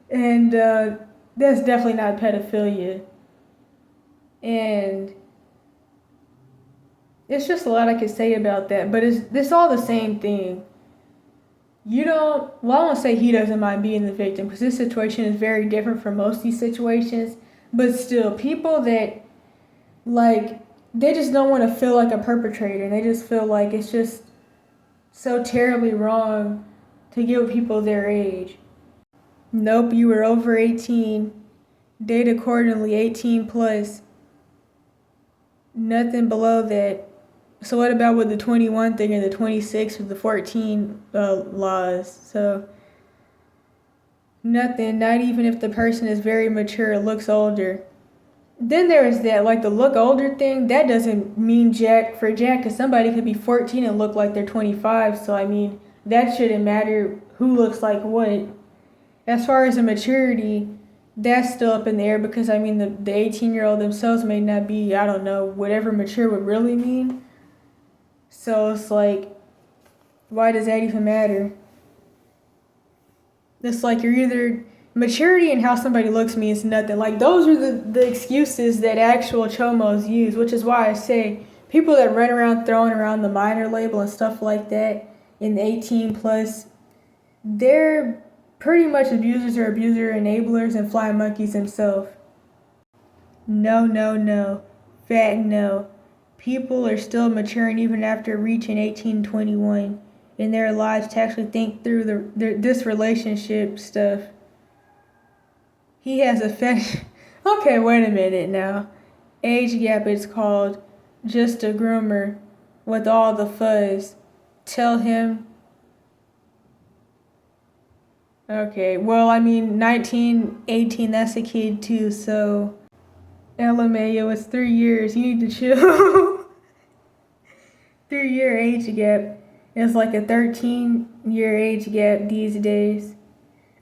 And that's definitely not pedophilia. And it's just a lot I could say about that, but it's all the same thing. I won't say he doesn't mind being the victim because this situation is very different from most of these situations, but still, people that, like, they just don't want to feel like a perpetrator, and they just feel like it's just so terribly wrong to get with people their age. Nope, you were over 18. Date accordingly, 18 plus. Nothing below that. So what about with the 21 thing or the 26 or the 14 laws? So nothing, not even if the person is very mature or looks older. Then there is that, like the look older thing, that doesn't mean jack for jack, because somebody could be 14 and look like they're 25. So I mean, that shouldn't matter who looks like what. As far as the maturity, that's still up in the air because I mean the 18-year-old themselves may not be, I don't know, whatever mature would really mean. So it's like, why does that even matter? It's like you're either maturity and how somebody looks means nothing. Like those are the excuses that actual chomos use, which is why I say people that run around throwing around the minor label and stuff like that in the 18 plus, they're pretty much abusers or abuser enablers and flying monkeys themselves. No. Fat no. People are still maturing even after reaching 18, 21 in their lives to actually think through this relationship stuff. He has a fetish. Okay, wait a minute now. Age gap is called just a groomer with all the fuzz. Tell him. Okay, well, I mean, 19, 18, that's a kid too, so. LMAO, it's 3 years. You need to chill. 3-year age gap. It's like a 13-year age gap these days.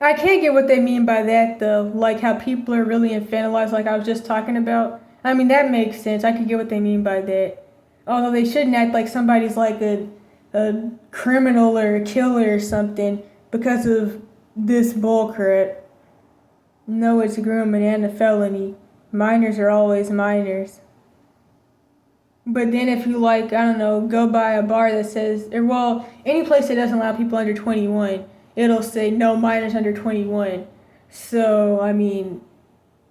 I can't get what they mean by that though. Like how people are really infantilized, like I was just talking about. I mean, that makes sense. I could get what they mean by that. Although they shouldn't act like somebody's like a criminal or a killer or something because of this bullcrap. No, it's grooming and a felony. Minors are always minors. But then if you like, I don't know, go by a bar that says, or well, any place that doesn't allow people under 21, it'll say no minors under 21. So, I mean,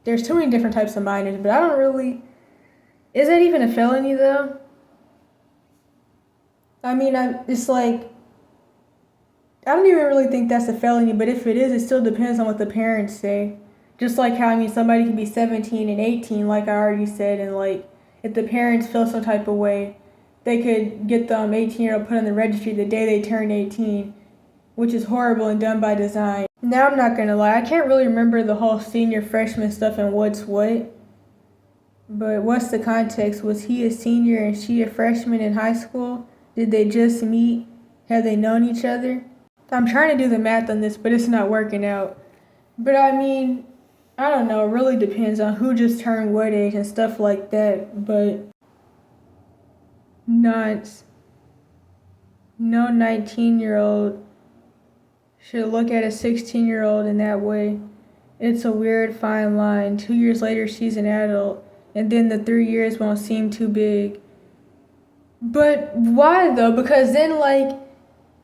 there's too many different types of minors, but I don't really, is that even a felony though? I mean, it's like, I don't even really think that's a felony, but if it is, it still depends on what the parents say. Just like how, I mean, somebody can be 17 and 18, like I already said, and like, if the parents feel some type of way, they could get the 18-year-old put on the registry the day they turn 18, which is horrible and done by design. Now, I'm not gonna lie, I can't really remember the whole senior freshman stuff and what's what, but what's the context? Was he a senior and she a freshman in high school? Did they just meet? Have they known each other? I'm trying to do the math on this, but it's not working out. But I mean, I don't know, it really depends on who just turned what age and stuff like that, but no 19-year-old should look at a 16-year-old in that way. It's a weird fine line. 2 years later, she's an adult, and then the 3 years won't seem too big. But why though? Because then, like,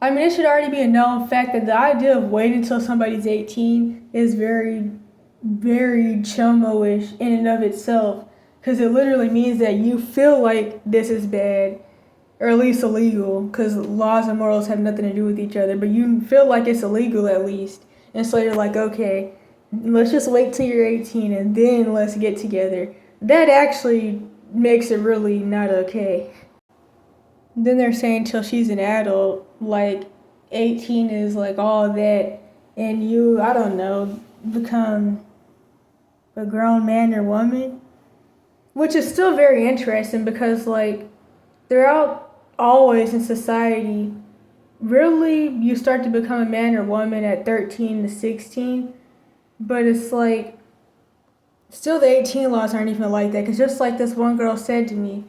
I mean, it should already be a known fact that the idea of waiting until somebody's 18 is very, very chomo-ish in and of itself. Because it literally means that you feel like this is bad, or at least illegal, because laws and morals have nothing to do with each other, but you feel like it's illegal at least. And so you're like, okay, let's just wait till you're 18 and then let's get together. That actually makes it really not okay. Then they're saying till she's an adult, like 18 is like all that, and you, I don't know, become a grown man or woman, which is still very interesting because like throughout always in society, really you start to become a man or woman at 13 to 16, but it's like still the 18 laws aren't even like that, because just like this one girl said to me,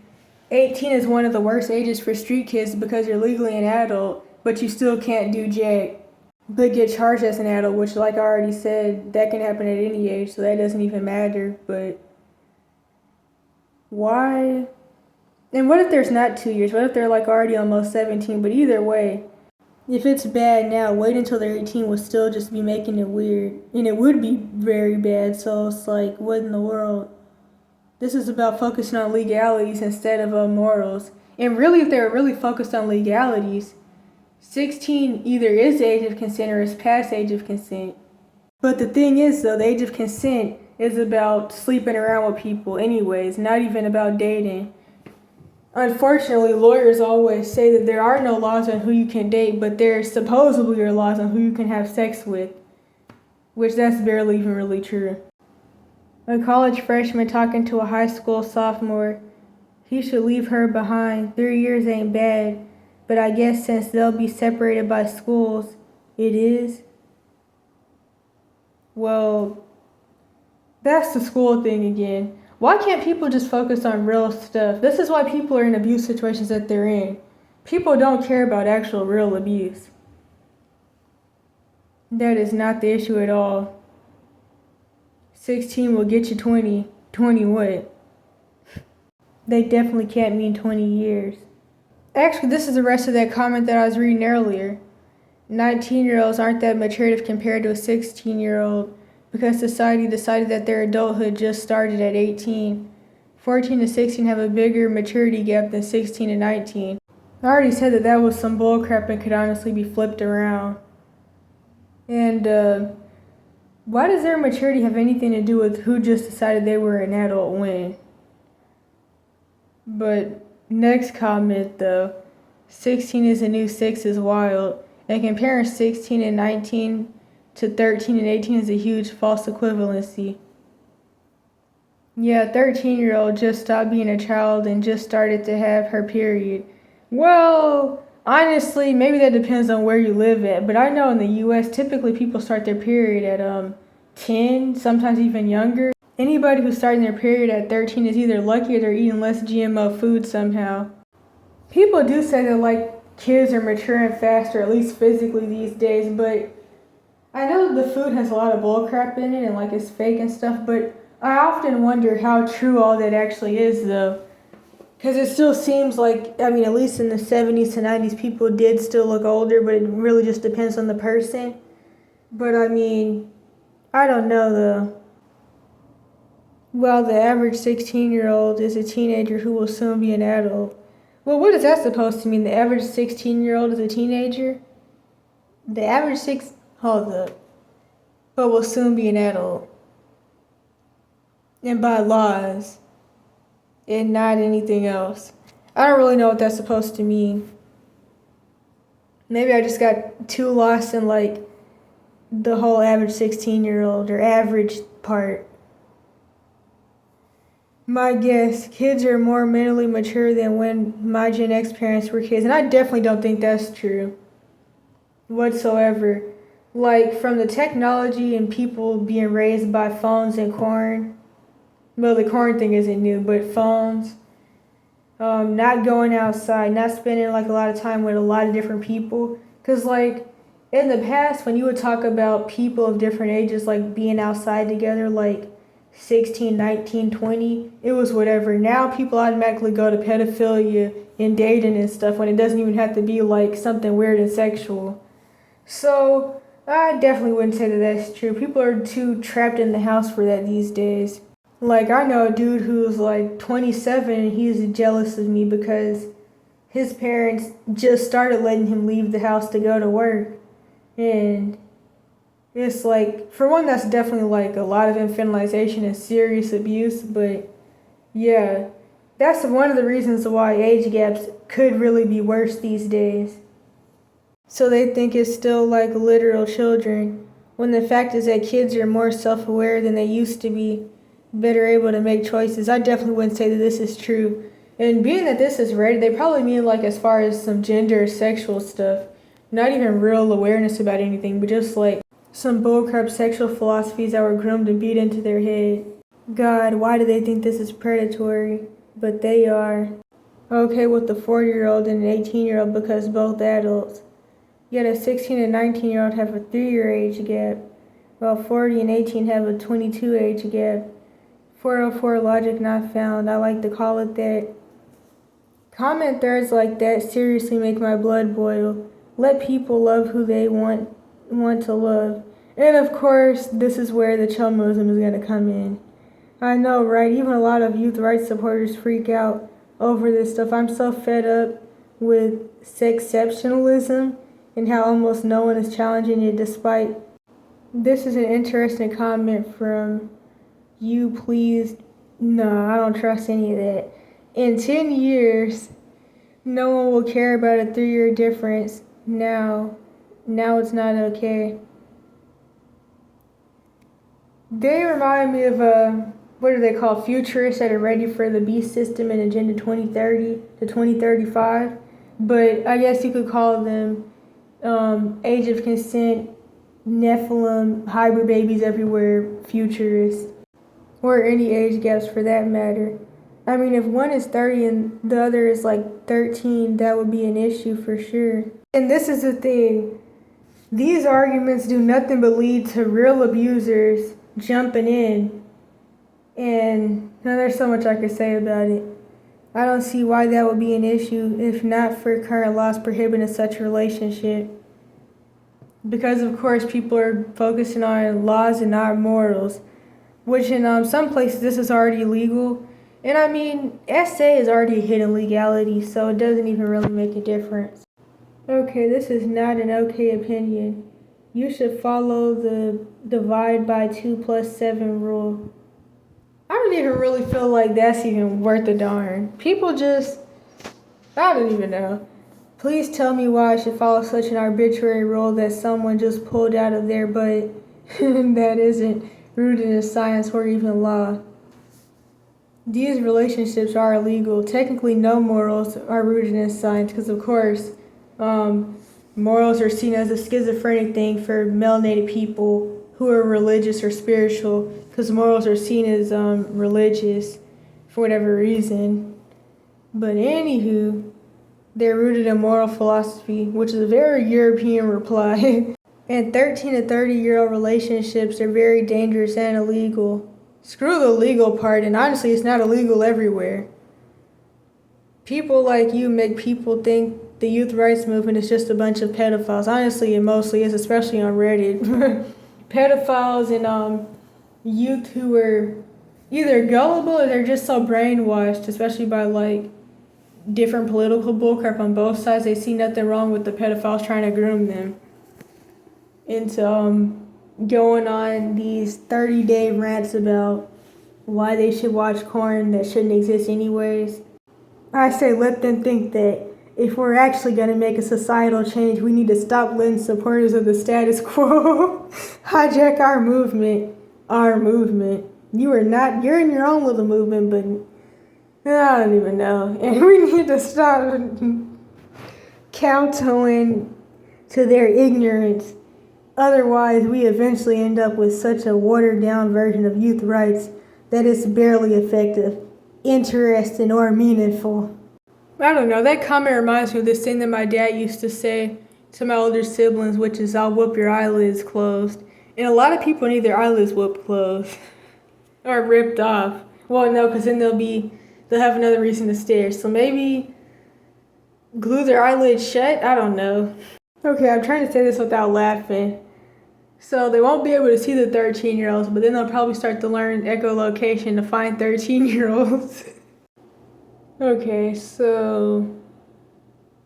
18 is one of the worst ages for street kids because you're legally an adult, but you still can't do jack. But get charged as an adult, which, like I already said, that can happen at any age, so that doesn't even matter. But why? And what if there's not 2 years? What if they're like already almost 17? But either way, if it's bad now, wait until they're 18 will still just be making it weird. And it would be very bad, so it's like, what in the world? This is about focusing on legalities instead of morals. And really, if they were really focused on legalities, 16 either is the age of consent or is past age of consent. But the thing is, though, the age of consent is about sleeping around with people anyways, not even about dating. Unfortunately, lawyers always say that there are no laws on who you can date, but there supposedly are laws on who you can have sex with, which that's barely even really true. A college freshman talking to a high school sophomore, he should leave her behind. 3 years ain't bad, but I guess since they'll be separated by schools, it is. Well, that's the school thing again. Why can't people just focus on real stuff? This is why people are in abuse situations that they're in. People don't care about actual real abuse. That is not the issue at all. 16 will get you 20. 20 what? They definitely can't mean 20 years. Actually, this is the rest of that comment that I was reading earlier. 19-year-olds aren't that mature if compared to a 16-year-old because society decided that their adulthood just started at 18. 14 to 16 have a bigger maturity gap than 16 to 19. I already said that that was some bullcrap and could honestly be flipped around. And why does their maturity have anything to do with who just decided they were an adult when? But next comment though, 16 is a new 6 is wild, and comparing 16 and 19 to 13 and 18 is a huge false equivalency. Yeah, a 13-year-old just stopped being a child and just started to have her period. Well, honestly, maybe that depends on where you live at, but I know in the US, typically people start their period at 10, sometimes even younger. Anybody who's starting their period at 13 is either lucky or they're eating less GMO food somehow. People do say that like kids are maturing faster, at least physically these days, but I know the food has a lot of bullcrap in it and like it's fake and stuff, but I often wonder how true all that actually is though. Because it still seems like, I mean, at least in the 70s to 90s, people did still look older, but it really just depends on the person. But I mean, I don't know though. Well, the average 16-year-old is a teenager who will soon be an adult. Well, what is that supposed to mean? The average 16-year-old is a teenager? The average hold up. But will soon be an adult. And by laws. And not anything else. I don't really know what that's supposed to mean. Maybe I just got too lost in like the whole average 16-year-old or average part. My guess, kids are more mentally mature than when my Gen X parents were kids. And I definitely don't think that's true whatsoever. Like, from the technology and people being raised by phones and corn. Well, the corn thing isn't new, but phones. Not going outside, not spending like a lot of time with a lot of different people. Because like, in the past, when you would talk about people of different ages, like being outside together, like 16, 19, 20, it was whatever. Now people automatically go to pedophilia and dating and stuff when it doesn't even have to be like something weird and sexual. So I definitely wouldn't say that that's true. People are too trapped in the house for that these days. Like, I know a dude who's like 27 and he's jealous of me because his parents just started letting him leave the house to go to work. And it's like, for one, that's definitely like a lot of infantilization and serious abuse, but yeah, that's one of the reasons why age gaps could really be worse these days. So they think it's still like literal children, when the fact is that kids are more self-aware than they used to be, better able to make choices. I definitely wouldn't say that this is true. And being that this is rated, they probably mean like as far as some gender or sexual stuff, not even real awareness about anything, but just like some bullcrap sexual philosophies that were groomed and beat into their head. God, why do they think this is predatory? But they are. Okay with the 40-year-old and an 18-year-old because both adults. Yet a 16 and 19-year-old have a 3-year age gap, while 40 and 18 have a 22 age gap. 404 logic not found. I like to call it that. Comment threads like that seriously make my blood boil. Let people love who they want to love. And of course, this is where the chomosism is going to come in. I know, right? Even a lot of youth rights supporters freak out over this stuff. I'm so fed up with sexceptionalism and how almost no one is challenging it despite. This is an interesting comment from you, please. No, I don't trust any of that. In 10 years, no one will care about a 3-year difference. Now it's not okay. They remind me of what are they called? Futurists that are ready for the beast system and Agenda 2030 to 2035. But I guess you could call them age of consent, Nephilim, hybrid babies everywhere, futurists, or any age gaps for that matter. I mean, if one is 30 and the other is like 13, that would be an issue for sure. And this is the thing. These arguments do nothing but lead to real abusers jumping in. And there's so much I could say about it. I don't see why that would be an issue if not for current laws prohibiting such a relationship. Because, of course, people are focusing on laws and not morals, which in some places this is already legal. And I mean, SA is already a hidden legality, so it doesn't even really make a difference. Okay, this is not an okay opinion. You should follow the divide by 2 plus 7 rule. I don't even really feel like that's even worth a darn. People just, I don't even know. Please tell me why I should follow such an arbitrary rule that someone just pulled out of their butt that isn't rooted in science or even law. These relationships are illegal. Technically, no morals are rooted in science because, of course, morals are seen as a schizophrenic thing for melanated people who are religious or spiritual because morals are seen as religious for whatever reason. But anywho, they're rooted in moral philosophy, which is a very European reply. And 13 to 30-year-old relationships are very dangerous and illegal. Screw the legal part, and honestly, it's not illegal everywhere. People like you make people think the youth rights movement is just a bunch of pedophiles. Honestly, it mostly is, especially on Reddit. Pedophiles and youth who are either gullible or they're just so brainwashed, especially by like different political bullcrap on both sides. They see nothing wrong with the pedophiles trying to groom them into going on these 30-day rants about why they should watch porn that shouldn't exist anyways. I say let them think that if we're actually going to make a societal change, we need to stop letting supporters of the status quo hijack our movement. Our movement. You're in your own little movement, but I don't even know. And we need to stop kowtowing to their ignorance. Otherwise, we eventually end up with such a watered-down version of youth rights that it's barely effective, interesting, or meaningful. I don't know, that comment reminds me of this thing that my dad used to say to my older siblings, which is, I'll whoop your eyelids closed. And a lot of people need their eyelids whooped closed or ripped off. Well, no, because then they'll have another reason to stare. So maybe glue their eyelids shut? I don't know. Okay, I'm trying to say this without laughing. So they won't be able to see the 13-year-olds, but then they'll probably start to learn echolocation to find 13-year-olds. Okay, so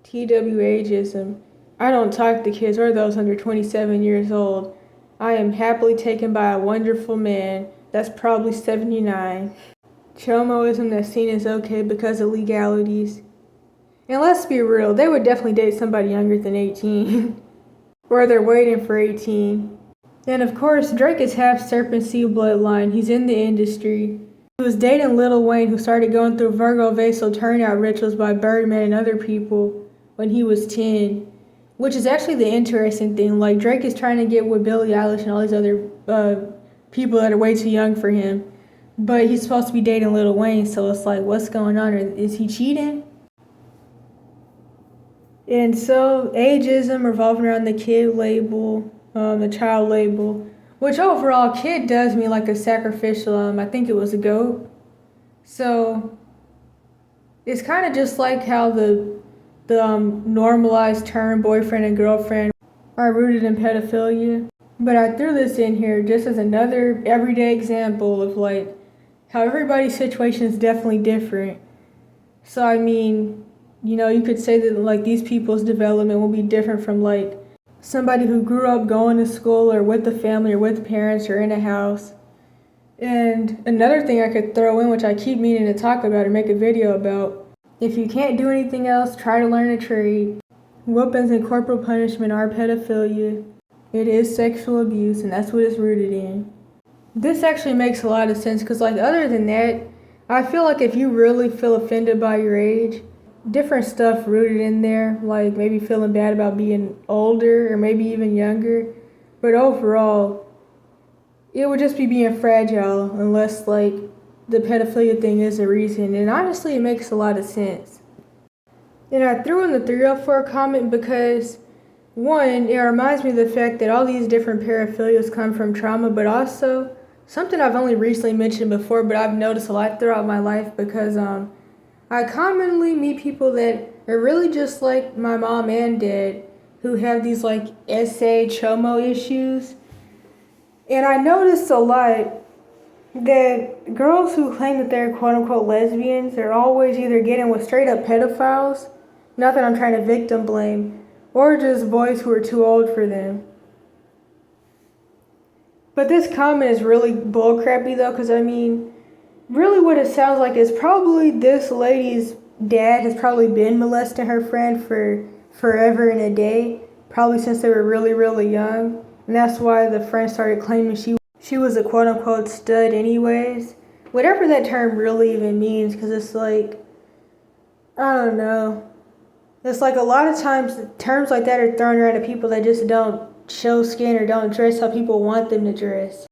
TW ageism. I don't talk to kids or those under 27 years old. I am happily taken by a wonderful man that's probably 79. Chomoism that's seen as okay because of legalities. And let's be real, they would definitely date somebody younger than 18. Or they're waiting for 18. And of course, Drake is half Serpent Sea bloodline. He's in the industry. He was dating Lil Wayne, who started going through Virgo Vasal turnout rituals by Birdman and other people when he was 10. Which is actually the interesting thing. Like, Drake is trying to get with Billie Eilish and all these other people that are way too young for him. But he's supposed to be dating Lil Wayne, so it's like, what's going on? Is he cheating? And so ageism revolving around the kid label, the child label, which overall kid does mean like a sacrificial, I think it was a goat. So it's kind of just like how the normalized term boyfriend and girlfriend are rooted in pedophilia. But I threw this in here just as another everyday example of like how everybody's situation is definitely different. So I mean, you could say that like these people's development will be different from like somebody who grew up going to school or with the family or with parents or in a house. And another thing I could throw in, which I keep meaning to talk about or make a video about, if you can't do anything else, try to learn a trade. Whoopings and corporal punishment are pedophilia. It is sexual abuse, and that's what it's rooted in. This actually makes a lot of sense because, like, other than that, I feel like if you really feel offended by your age, different stuff rooted in there, like maybe feeling bad about being older or maybe even younger. But overall, it would just be being fragile unless, like, the pedophilia thing is a reason. And honestly, it makes a lot of sense. And I threw in the 304 comment because, one, it reminds me of the fact that all these different paraphilias come from trauma, but also something I've only recently mentioned before, but I've noticed a lot throughout my life because I commonly meet people that are really just like my mom and dad who have these like chomo issues. And I noticed a lot that girls who claim that they're quote unquote lesbians are always either getting with straight up pedophiles, not that I'm trying to victim blame, or just boys who are too old for them. But this comment is really bullcrappy though, because I mean, really what it sounds like is probably this lady's dad has probably been molesting her friend for forever and a day, probably since they were really, really young. And that's why the friend started claiming she was a quote unquote stud anyways. Whatever that term really even means, because it's like, I don't know. It's like a lot of times terms like that are thrown around to people that just don't show skin or don't dress how people want them to dress.